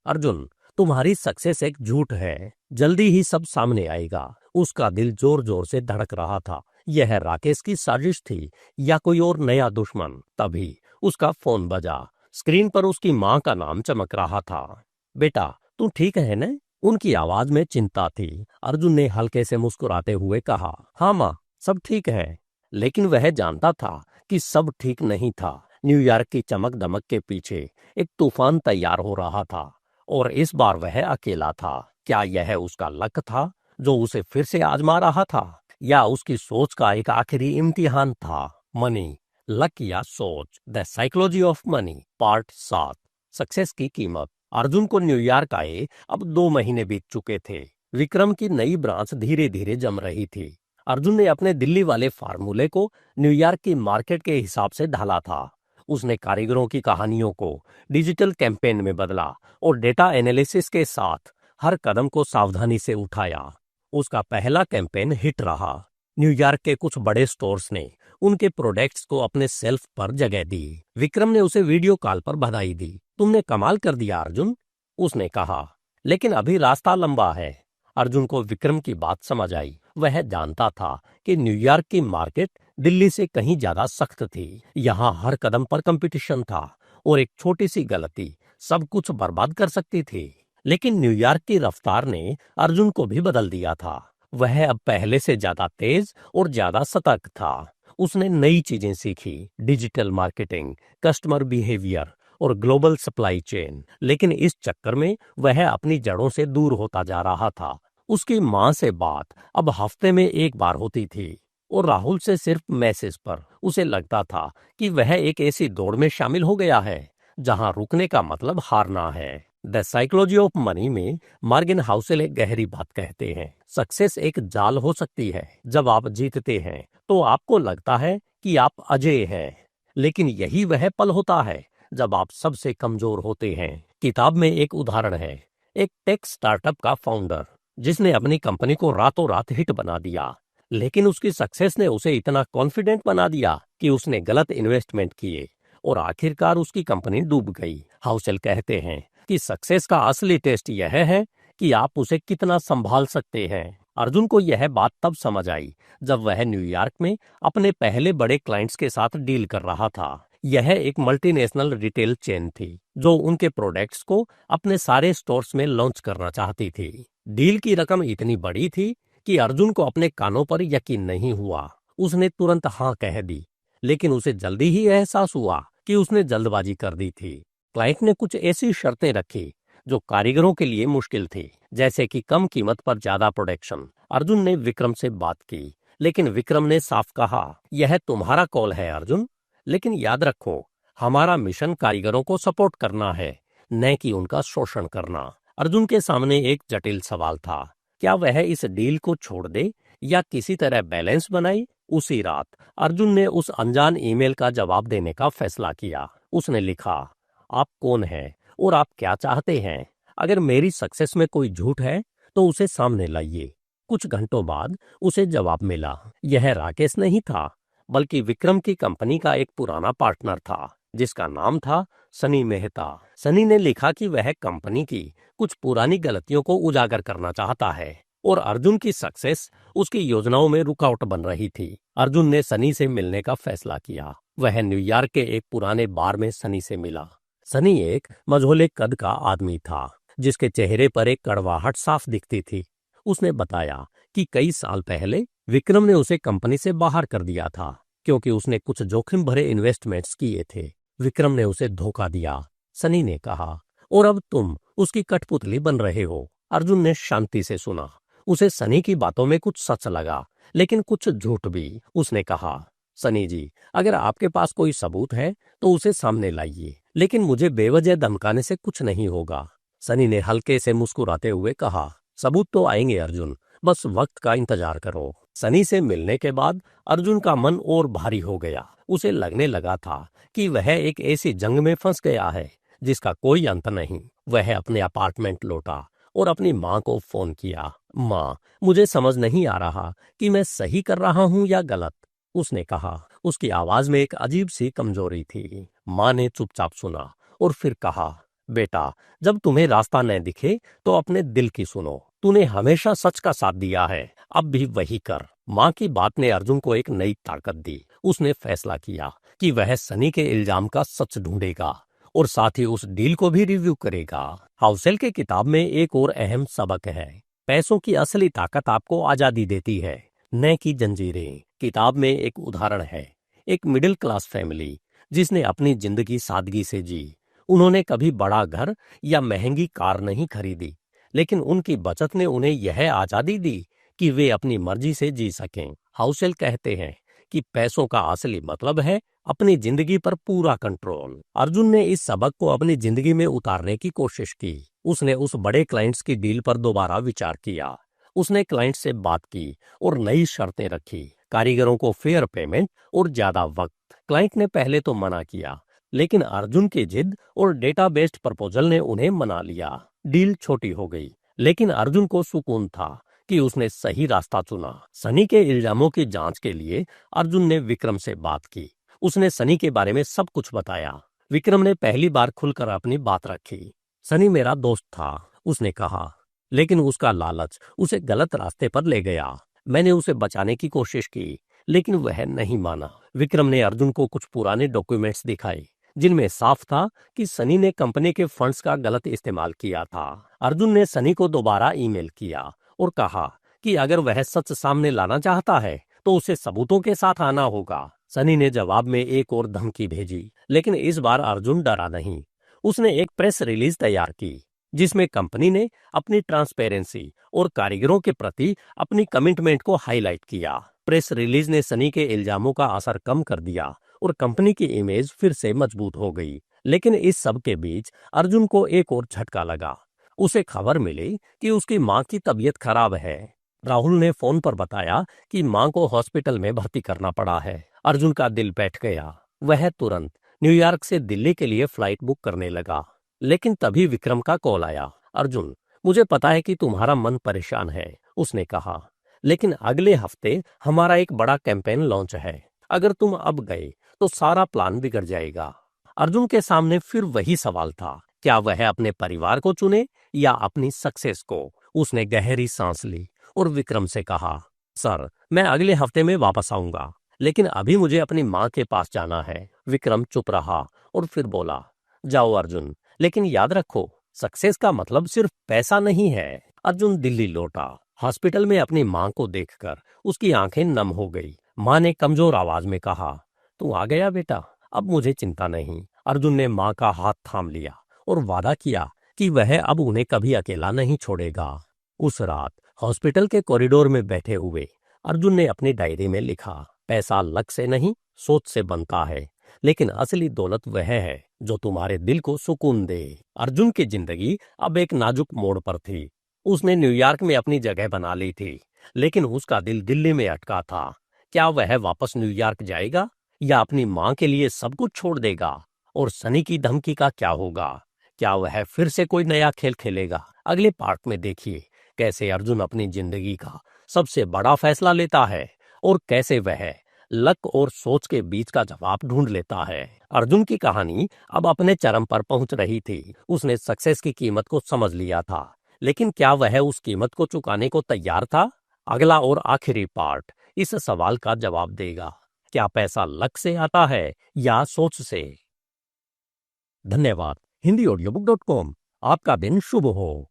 अर्जुन, तुम्हारी सक्सेस एक झूठ है, जल्दी ही सब सामने आएगा। उसका दिल जोर जोर से धड़क रहा था। यह राकेश की साजिश थी या कोई और नया दुश्मन? तभी उसका फोन बजा। स्क्रीन पर उसकी माँ का नाम चमक रहा था। बेटा, तू ठीक है न? उनकी आवाज में चिंता थी। अर्जुन ने हल्के से मुस्कुराते हुए कहा, हाँ माँ, सब ठीक है। लेकिन वह जानता था कि सब ठीक नहीं था। न्यूयॉर्क की चमक दमक के पीछे एक तूफान तैयार हो रहा था और इस बार वह अकेला था। क्या यह उसका लक था जो उसे फिर से आजमा रहा था, या उसकी सोच का एक आखिरी इम्तिहान था? मनी, लक या सोच, the psychology of money, part 7, success की कीमत। अर्जुन को न्यूयॉर्क आए अब 2 महीने बीत चुके थे। विक्रम की नई ब्रांच धीरे धीरे जम रही थी। अर्जुन ने अपने दिल्ली वाले फार्मूले को न्यूयॉर्क की मार्केट के हिसाब से ढाला था। उसने कारीगरों की कहानियों को डिजिटल कैंपेन में बदला और डेटा एनालिसिस के साथ हर कदम को सावधानी से उठाया। उसका पहला कैंपेन हिट रहा। न्यूयॉर्क के कुछ बड़े स्टोर्स ने उनके प्रोडक्ट्स को अपने सेल्फ पर जगह दी। विक्रम ने उसे वीडियो कॉल पर बधाई दी। तुमने कमाल कर दिया अर्जुन, उसने कहा, लेकिन अभी रास्ता लंबा है। अर्जुन को विक्रम की बात समझ आई। वह जानता था कि न्यूयॉर्क की मार्केट दिल्ली से कहीं ज्यादा सख्त थी। यहाँ हर कदम पर कंपटीशन था और एक छोटी सी गलती सब कुछ बर्बाद कर सकती थी। लेकिन न्यूयॉर्क की रफ्तार ने अर्जुन को भी बदल दिया था। वह अब पहले से ज्यादा तेज और ज्यादा सतर्क था। उसने नई चीजें सीखी, डिजिटल मार्केटिंग, कस्टमर बिहेवियर और ग्लोबल सप्लाई चेन। लेकिन इस चक्कर में वह अपनी जड़ों से दूर होता जा रहा था। उसकी माँ से बात अब हफ्ते में एक बार होती थी और राहुल से सिर्फ मैसेज पर। उसे लगता था कि वह एक ऐसी दौड़ में शामिल हो गया है जहां रुकने का मतलब हारना है। द साइकोलॉजी ऑफ मनी में मॉर्गन हाउसेल एक गहरी बात कहते हैं, सक्सेस एक जाल हो सकती है। जब आप जीतते हैं तो आपको लगता है कि आप अजेय हैं, लेकिन यही वह पल होता है जब आप सबसे कमजोर होते हैं। किताब में एक उदाहरण है, एक टेक स्टार्टअप का फाउंडर जिसने अपनी कंपनी को रातों रात हिट बना दिया। लेकिन उसकी सक्सेस ने उसे इतना कॉन्फिडेंट बना दिया कि उसने गलत इन्वेस्टमेंट किए और आखिरकार उसकी कंपनी डूब गई। हाउसेल कहते हैं कि सक्सेस का असली टेस्ट यह है कि आप उसे कितना संभाल सकते हैं। अर्जुन को यह बात तब समझ आई जब वह न्यूयॉर्क में अपने पहले बड़े क्लाइंट्स के साथ डील कर रहा था। यह एक मल्टीनेशनल रिटेल चेन थी जो उनके प्रोडक्ट्स को अपने सारे स्टोर्स में लॉन्च करना चाहती थी। डील की रकम इतनी बड़ी थी कि अर्जुन को अपने कानों पर यकीन नहीं हुआ। उसने तुरंत हाँ कह दी, लेकिन उसे जल्दी ही एहसास हुआ कि उसने जल्दबाजी कर दी थी। क्लाइंट ने कुछ ऐसी शर्तें रखी जो कारीगरों के लिए मुश्किल थी, जैसे कि कम कीमत पर ज्यादा प्रोडक्शन। अर्जुन ने विक्रम से बात की, लेकिन विक्रम ने साफ कहा, यह तुम्हारा कॉल है अर्जुन, लेकिन याद रखो हमारा मिशन कारीगरों को सपोर्ट करना है, न कि उनका शोषण करना। अर्जुन के सामने एक जटिल सवाल था, क्या वह इस डील को छोड़ दे या किसी तरह बैलेंस बनाए। उसी रात अर्जुन ने उस अनजान ईमेल का जवाब देने का फैसला किया। उसने लिखा, आप कौन हैं और आप क्या चाहते हैं? अगर मेरी सक्सेस में कोई झूठ है तो उसे सामने लाइए। कुछ घंटों बाद उसे जवाब मिला। यह राकेश नहीं था, बल्कि विक्रम की कंपनी का एक पुराना पार्टनर था जिसका नाम था सनी मेहता। सनी ने लिखा कि वह कंपनी की कुछ पुरानी गलतियों को उजागर करना चाहता है और अर्जुन की सक्सेस उसकी योजनाओं में रुकावट बन रही थी। अर्जुन ने सनी से मिलने का फैसला किया। वह न्यूयॉर्क के एक पुराने बार में सनी से मिला। सनी एक मझोले कद का आदमी था जिसके चेहरे पर एक कड़वाहट साफ दिखती थी। उसने बताया कि कई साल पहले विक्रम ने उसे कंपनी से बाहर कर दिया था क्योंकि उसने कुछ जोखिम भरे इन्वेस्टमेंट्स किए थे। विक्रम ने उसे धोखा दिया, सनी ने कहा, और अब तुम उसकी कठपुतली बन रहे हो। अर्जुन ने शांति से सुना। उसे सनी की बातों में कुछ सच लगा, लेकिन कुछ झूठ भी। उसने कहा, सनी जी, अगर आपके पास कोई सबूत है तो उसे सामने लाइए, लेकिन मुझे बेवजह धमकाने से कुछ नहीं होगा। सनी ने हल्के से मुस्कुराते हुए कहा, सबूत तो आएंगे अर्जुन, बस वक्त का इंतजार करो। सनी से मिलने के बाद अर्जुन का मन और भारी हो गया। उसे लगने लगा था कि वह एक ऐसी जंग में फंस गया है जिसका कोई अंत नहीं। वह अपने अपार्टमेंट लौटा और अपनी माँ को फोन किया। माँ, मुझे समझ नहीं आ रहा कि मैं सही कर रहा हूँ या गलत, उसने कहा। उसकी आवाज में एक अजीब सी कमजोरी थी। माँ ने चुपचाप सुना और फिर कहा, बेटा, जब तुम्हें रास्ता न दिखे तो अपने दिल की सुनो। तूने हमेशा सच का साथ दिया है, अब भी वही कर। माँ की बात ने अर्जुन को एक नई ताकत दी। उसने फैसला किया कि वह सनी के इल्जाम का सच ढूंढेगा और साथ ही उस डील को भी रिव्यू करेगा। हाउसेल के किताब में एक और अहम सबक है, पैसों की असली ताकत आपको आजादी देती है, न कि जंजीरें। किताब में एक उदाहरण है, एक मिडिल क्लास फैमिली जिसने अपनी जिंदगी सादगी से जी। उन्होंने कभी बड़ा घर या महंगी कार नहीं खरीदी, लेकिन उनकी बचत ने उन्हें यह आजादी दी कि वे अपनी मर्जी से जी सकें। हाउसेल कहते हैं कि पैसों का असली मतलब है अपनी जिंदगी पर पूरा कंट्रोल। अर्जुन ने इस सबक को अपनी जिंदगी में उतारने की कोशिश की। उसने उस बड़े क्लाइंट्स की डील पर दोबारा विचार किया। उसने क्लाइंट से बात की और नई शर्तें रखी, कारीगरों को फेयर पेमेंट और ज्यादा वक्त। क्लाइंट ने पहले तो मना किया, लेकिन अर्जुन की जिद और डेटा बेस्ड प्रपोजल ने उन्हें मना लिया। डील छोटी हो गई, लेकिन अर्जुन को सुकून था कि उसने सही रास्ता चुना। सनी के इल्जामों की जांच के लिए अर्जुन ने विक्रम से बात की। उसने सनी के बारे में सब कुछ बताया। विक्रम ने पहली बार खुलकर अपनी बात रखी। सनी मेरा दोस्त था, उसने कहा, लेकिन उसका लालच उसे गलत रास्ते पर ले गया। मैंने उसे बचाने की कोशिश की, लेकिन वह नहीं माना। विक्रम ने अर्जुन को कुछ पुराने डॉक्यूमेंट्स दिखाए जिनमें साफ था कि सनी ने कंपनी के फंड्स का गलत इस्तेमाल किया था। अर्जुन ने सनी को दोबारा ईमेल किया और कहा कि अगर वह सच सामने लाना चाहता है तो उसे सबूतों के साथ आना होगा। सनी ने जवाब में एक और धमकी भेजी, लेकिन इस बार अर्जुन डरा नहीं। उसने एक प्रेस रिलीज तैयार की जिसमें कंपनी ने अपनी ट्रांसपेरेंसी और कारीगरों के प्रति अपनी कमिटमेंट को हाईलाइट किया। प्रेस रिलीज ने सनी के इल्जामों का असर कम कर दिया और कंपनी की इमेज फिर से मजबूत हो गई। लेकिन इस सब के बीच अर्जुन को एक और झटका लगा। उसे खबर मिली कि उसकी मां की तबीयत खराब है। राहुल ने फोन पर बताया कि मां को हॉस्पिटल में भर्ती करना पड़ा है। अर्जुन का दिल बैठ गया। वह तुरंत न्यूयॉर्क से दिल्ली के लिए फ्लाइट बुक करने लगा। लेकिन तभी विक्रम का कॉल आया। अर्जुन, मुझे पता है कि तुम्हारा मन परेशान है, उसने कहा, लेकिन अगले हफ्ते हमारा एक बड़ा कैंपेन लॉन्च है। अगर तुम अब गए तो सारा प्लान बिगड़ जाएगा। अर्जुन के सामने फिर वही सवाल था, क्या वह अपने परिवार को चुने या अपनी सक्सेस को। उसने गहरी सांस ली और विक्रम से कहा, सर, मैं अगले हफ्ते में वापस आऊंगा, लेकिन अभी मुझे अपनी माँ के पास जाना है। विक्रम चुप रहा और फिर बोला, जाओ अर्जुन, लेकिन याद रखो, सक्सेस का मतलब सिर्फ पैसा नहीं है। अर्जुन दिल्ली लौटा। हॉस्पिटल में अपनी माँ को देखकर उसकी आंखें नम हो गई। माँ ने कमजोर आवाज में कहा, तू आ गया बेटा, अब मुझे चिंता नहीं। अर्जुन ने माँ का हाथ थाम लिया और वादा किया कि वह अब उन्हें कभी अकेला नहीं छोड़ेगा। उस रात हॉस्पिटल के कॉरिडोर में बैठे हुए अर्जुन ने अपनी डायरी में लिखा, पैसा लक से नहीं, सोच से बनता है, लेकिन असली दौलत वह है जो तुम्हारे दिल को सुकून दे। अर्जुन की जिंदगी अब एक नाजुक मोड़ पर थी। उसने न्यूयॉर्क में अपनी जगह बना ली थी, लेकिन उसका दिल दिल्ली में अटका था। क्या वह वापस न्यूयॉर्क जाएगा या अपनी माँ के लिए सब कुछ छोड़ देगा? और सनी की धमकी का क्या होगा? क्या वह फिर से कोई नया खेल खेलेगा? अगले पार्ट में देखिए कैसे अर्जुन अपनी जिंदगी का सबसे बड़ा फैसला लेता है और कैसे वह लक और सोच के बीच का जवाब ढूंढ लेता है। अर्जुन की कहानी अब अपने चरम पर पहुंच रही थी। उसने सक्सेस की कीमत को समझ लिया था, लेकिन क्या वह उस कीमत को चुकाने को तैयार था? अगला और आखिरी पार्ट इस सवाल का जवाब देगा। क्या पैसा लक से आता है या सोच से? धन्यवाद। HindiAudiobook.com। आपका दिन शुभ हो।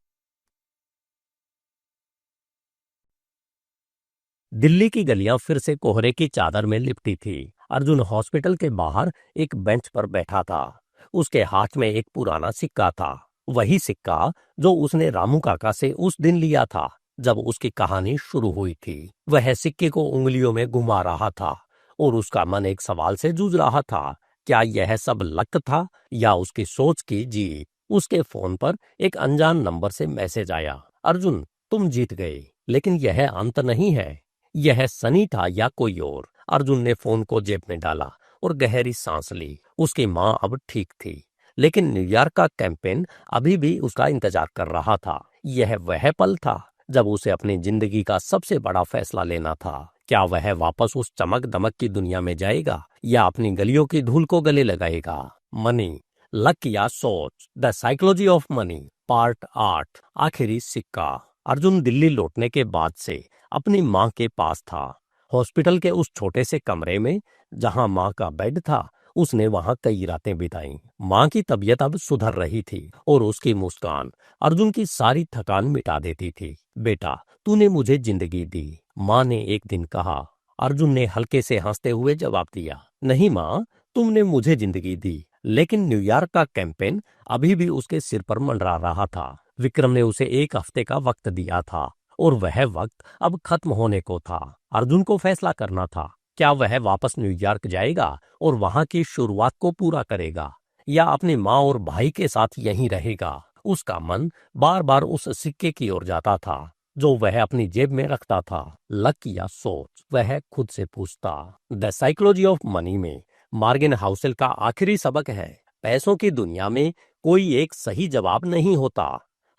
दिल्ली की गलियां फिर से कोहरे की चादर में लिपटी थी। अर्जुन हॉस्पिटल के बाहर एक बेंच पर बैठा था। उसके हाथ में एक पुराना सिक्का था, वही सिक्का जो उसने रामू काका से उस दिन लिया था जब उसकी कहानी शुरू हुई थी। वह सिक्के को उंगलियों में घुमा रहा था और उसका मन एक सवाल से जूझ रहा था, क्या यह सब लक था या उसकी सोच की जीत? उसके फोन पर एक अनजान नंबर से मैसेज आया, अर्जुन तुम जीत गए, लेकिन यह अंत नहीं है। यह सनी था या कोई और? अर्जुन ने फोन को जेब में डाला और गहरी सांस ली। उसकी मां अब ठीक थी, लेकिन न्यूयॉर्क का कैंपेन अभी भी उसका इंतजार कर रहा था। यह वह पल था जब उसे अपनी जिंदगी का सबसे बड़ा फैसला लेना था। क्या वह वापस उस चमक दमक की दुनिया में जाएगा या अपनी गलियों की धूल को गले लगाएगा? मनी, लक या सोच, the psychology of money, part 8, आखिरी सिक्का। अर्जुन दिल्ली लौटने के बाद से अपनी मां के पास था। हॉस्पिटल के उस छोटे से कमरे में जहां मां का बेड था, उसने वहां कई रातें बिताई। मां की तबीयत अब सुधर रही थी और उसकी मुस्कान अर्जुन की सारी थकान मिटा देती थी। बेटा, तूने मुझे जिंदगी दी, मां ने एक दिन कहा। अर्जुन ने हल्के से हंसते हुए जवाब दिया, नहीं मां, तुमने मुझे जिंदगी दी। लेकिन न्यूयॉर्क का कैंपेन अभी भी उसके सिर पर मंडरा रहा था। विक्रम ने उसे 1 हफ्ते का वक्त दिया था और वह वक्त अब खत्म होने को था। अर्जुन को फैसला करना था, क्या वह वापस न्यूयॉर्क जाएगा और वहां की शुरुआत को पूरा करेगा या अपनी माँ और भाई के साथ यहीं रहेगा। उसका मन बार बार उस सिक्के की ओर जाता था जो वह अपनी जेब में रखता था। लक या सोच, वह खुद से पूछता। द साइकोलॉजी ऑफ मनी में मार्गन हाउसेल का आखिरी सबक है, पैसों की दुनिया में कोई एक सही जवाब नहीं होता।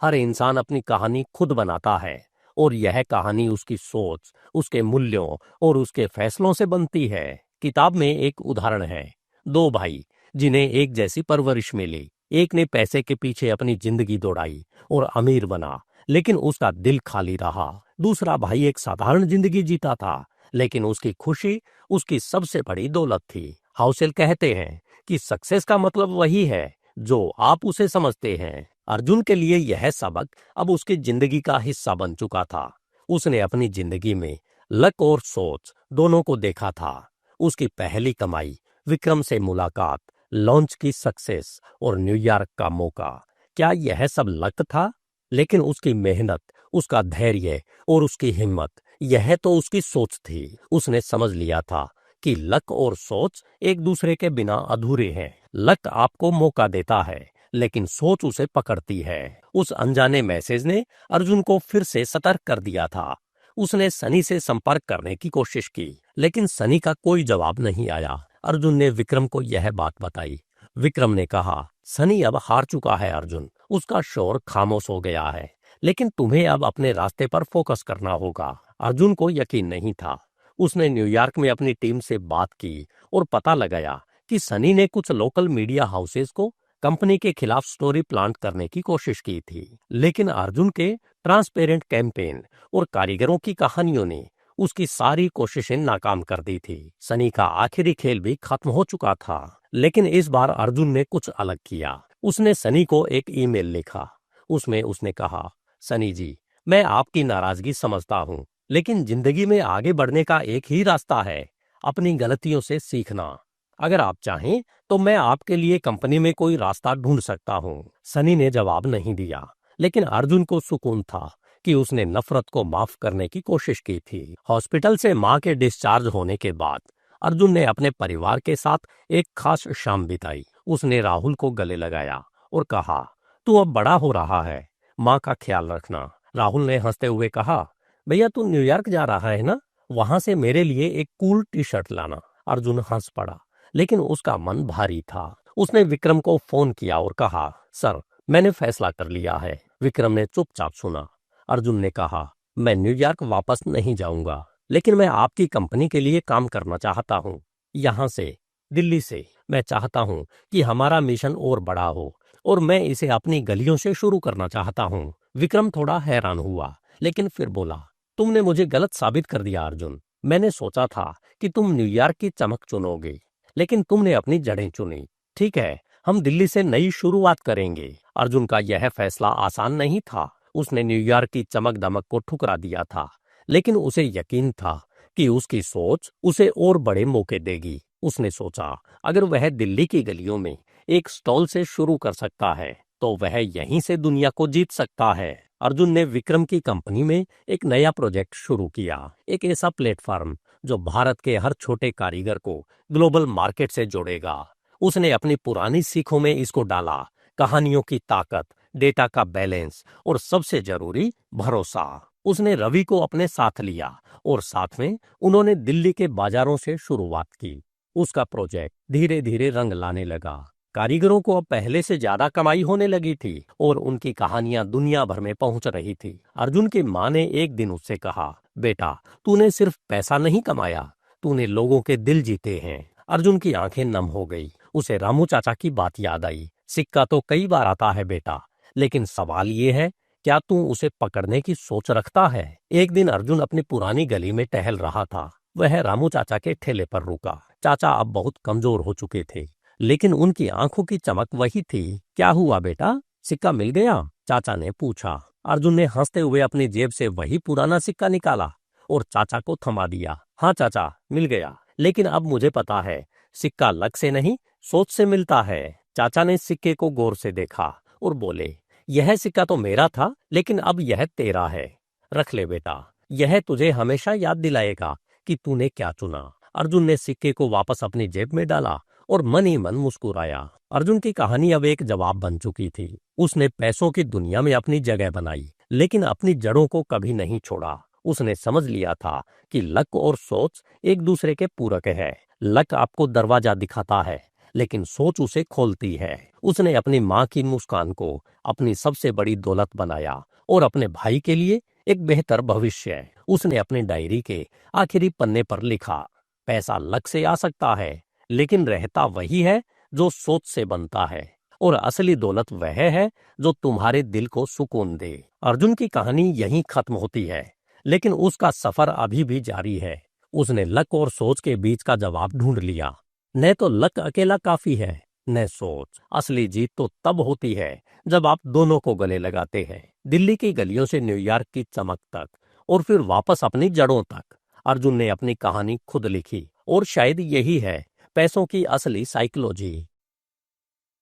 हर इंसान अपनी कहानी खुद बनाता है और यह कहानी उसकी सोच, उसके मूल्यों और उसके फैसलों से बनती है। किताब में एक उदाहरण है, 2 भाई जिन्हें एक जैसी परवरिश मिली। एक ने पैसे के पीछे अपनी जिंदगी दौड़ाई और अमीर बना, लेकिन उसका दिल खाली रहा। दूसरा भाई एक साधारण जिंदगी जीता था, लेकिन उसकी खुशी उसकी सबसे बड़ी दौलत थी। हाउसेल कहते हैं कि सक्सेस का मतलब वही है जो आप उसे समझते हैं। अर्जुन के लिए यह सबक अब उसकी जिंदगी का हिस्सा बन चुका था। उसने अपनी जिंदगी में लक और सोच दोनों को देखा था। उसकी पहली कमाई, विक्रम से मुलाकात, लॉन्च की सक्सेस और न्यूयॉर्क का मौका, क्या यह सब लक था? लेकिन उसकी मेहनत, उसका धैर्य और उसकी हिम्मत, यह तो उसकी सोच थी। उसने समझ लिया था कि लक और सोच एक दूसरे के बिना अधूरे हैं। लक आपको मौका देता है, लेकिन सोच उसे पकड़ती है। उस अनजाने मैसेज ने अर्जुन को फिर से सतर्क कर दिया था। उसने सनी से संपर्क करने की कोशिश की, लेकिन सनी का कोई जवाब नहीं आया। अर्जुन ने विक्रम को यह बात बताई। विक्रम ने कहा, सनी अब हार चुका है अर्जुन, उसका शोर खामोश हो गया है, लेकिन तुम्हें अब अपने रास्ते पर फोकस करना होगा। अर्जुन को यकीन नहीं था। उसने न्यूयॉर्क में अपनी टीम से बात की और पता लगाया कि सनी ने कुछ लोकल मीडिया हाउसेस को कंपनी के खिलाफ स्टोरी प्लांट करने की कोशिश की थी, लेकिन अर्जुन के ट्रांसपेरेंट कैंपेन और कारीगरों की कहानियों ने उसकी सारी कोशिशें नाकाम कर दी थी। सनी का आखिरी खेल भी खत्म हो चुका था, लेकिन इस बार अर्जुन ने कुछ अलग किया। उसने सनी को एक ईमेल लिखा। उसमें उसने कहा, सनी जी, मैं आपकी नाराजगी समझता हूँ, लेकिन जिंदगी में आगे बढ़ने का एक ही रास्ता है, अपनी गलतियों से सीखना। अगर आप चाहें तो मैं आपके लिए कंपनी में कोई रास्ता ढूंढ सकता हूँ। सनी ने जवाब नहीं दिया, लेकिन अर्जुन को सुकून था कि उसने नफरत को माफ करने की कोशिश की थी। हॉस्पिटल से मां के डिस्चार्ज होने के बाद अर्जुन ने अपने परिवार के साथ एक खास शाम बिताई। उसने राहुल को गले लगाया और कहा, तू अब बड़ा हो रहा है, माँ का ख्याल रखना। राहुल ने हंसते हुए कहा, भैया तू न्यूयॉर्क जा रहा है ना, वहां से मेरे लिए एक कूल टी शर्ट लाना। अर्जुन हंस पड़ा, लेकिन उसका मन भारी था। उसने विक्रम को फोन किया और कहा, सर, मैंने फैसला कर लिया है। विक्रम ने चुपचाप सुना। अर्जुन ने कहा, मैं न्यूयॉर्क वापस नहीं जाऊंगा, लेकिन मैं आपकी कंपनी के लिए काम करना चाहता हूँ। यहाँ से, दिल्ली से, मैं चाहता हूँ कि हमारा मिशन और बड़ा हो और मैं इसे अपनी गलियों से शुरू करना चाहता हूँ। विक्रम थोड़ा हैरान हुआ, लेकिन फिर बोला, तुमने मुझे गलत साबित कर दिया अर्जुन। मैंने सोचा था कि तुम न्यूयॉर्क की चमक चुनोगे, लेकिन तुमने अपनी जड़ें चुनी। ठीक है, हम दिल्ली से नई शुरुआत करेंगे। अर्जुन का यह फैसला आसान नहीं था। उसने न्यूयॉर्क की चमक दमक को ठुकरा दिया था, लेकिन उसे यकीन था कि उसकी सोच उसे और बड़े मौके देगी। उसने सोचा, अगर वह दिल्ली की गलियों में एक स्टॉल से शुरू कर सकता है तो वह यहीं से दुनिया को जीत सकता है। अर्जुन ने विक्रम की कंपनी में एक नया प्रोजेक्ट शुरू किया, एक ऐसा प्लेटफॉर्म जो भारत के हर छोटे कारीगर को ग्लोबल मार्केट से जोड़ेगा। उसने अपनी पुरानी सीखों में इसको डाला, कहानियों की ताकत, डेटा का बैलेंस और सबसे जरूरी भरोसा। उसने रवि को अपने साथ लिया और साथ में उन्होंने दिल्ली के बाजारों से शुरुआत की। उसका प्रोजेक्ट धीरे धीरे रंग लाने लगा। कारीगरों को अब पहले से ज्यादा कमाई होने लगी थी और उनकी कहानियां दुनिया भर में पहुंच रही थी। अर्जुन की मां ने एक दिन उससे कहा, बेटा, तूने सिर्फ पैसा नहीं कमाया, तूने लोगों के दिल जीते हैं। अर्जुन की आंखें नम हो गई। उसे रामू चाचा की बात याद आई। सिक्का तो कई बार आता है बेटा, लेकिन सवाल ये है, क्या तू उसे पकड़ने की सोच रखता है? एक दिन अर्जुन अपनी पुरानी गली में टहल रहा था। वह रामू चाचा के ठेले पर रुका। चाचा अब बहुत कमजोर हो चुके थे, लेकिन उनकी आंखों की चमक वही थी। क्या हुआ बेटा, सिक्का मिल गया? चाचा ने पूछा। अर्जुन ने हंसते हुए अपनी जेब से वही पुराना सिक्का निकाला और चाचा को थमा दिया। हाँ चाचा, मिल गया, लेकिन अब मुझे पता है, सिक्का लक से नहीं, सोच से मिलता है। चाचा ने सिक्के को गौर से देखा और बोले, यह सिक्का तो मेरा था, लेकिन अब यह तेरा है। रख ले बेटा, यह तुझे हमेशा याद दिलाएगा कि तूने क्या चुना। अर्जुन ने सिक्के को वापस अपनी जेब में डाला और मन ही मन मुस्कुराया। अर्जुन की कहानी अब एक जवाब बन चुकी थी। उसने पैसों की दुनिया में अपनी जगह बनाई, लेकिन अपनी जड़ों को कभी नहीं छोड़ा। उसने समझ लिया था कि लक और सोच एक दूसरे के पूरक है। लक आपको दरवाजा दिखाता है, लेकिन सोच उसे खोलती है। उसने अपनी माँ की मुस्कान को अपनी सबसे बड़ी दौलत बनाया और अपने भाई के लिए एक बेहतर भविष्य। उसने अपनी डायरी के आखिरी पन्ने पर लिखा, पैसा लक से आ सकता है, लेकिन रहता वही है जो सोच से बनता है, और असली दौलत वह है जो तुम्हारे दिल को सुकून दे। अर्जुन की कहानी यहीं खत्म होती है, लेकिन उसका सफर अभी भी जारी है। उसने लक और सोच के बीच का जवाब ढूंढ लिया। न तो लक अकेला काफी है, न सोच। असली जीत तो तब होती है जब आप दोनों को गले लगाते हैं। दिल्ली की गलियों से न्यूयॉर्क की चमक तक, और फिर वापस अपनी जड़ों तक। अर्जुन ने अपनी कहानी खुद लिखी, और शायद यही है पैसों की असली साइकोलॉजी।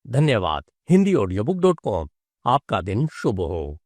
धन्यवाद। HindiAudiobook.com। आपका दिन शुभ हो।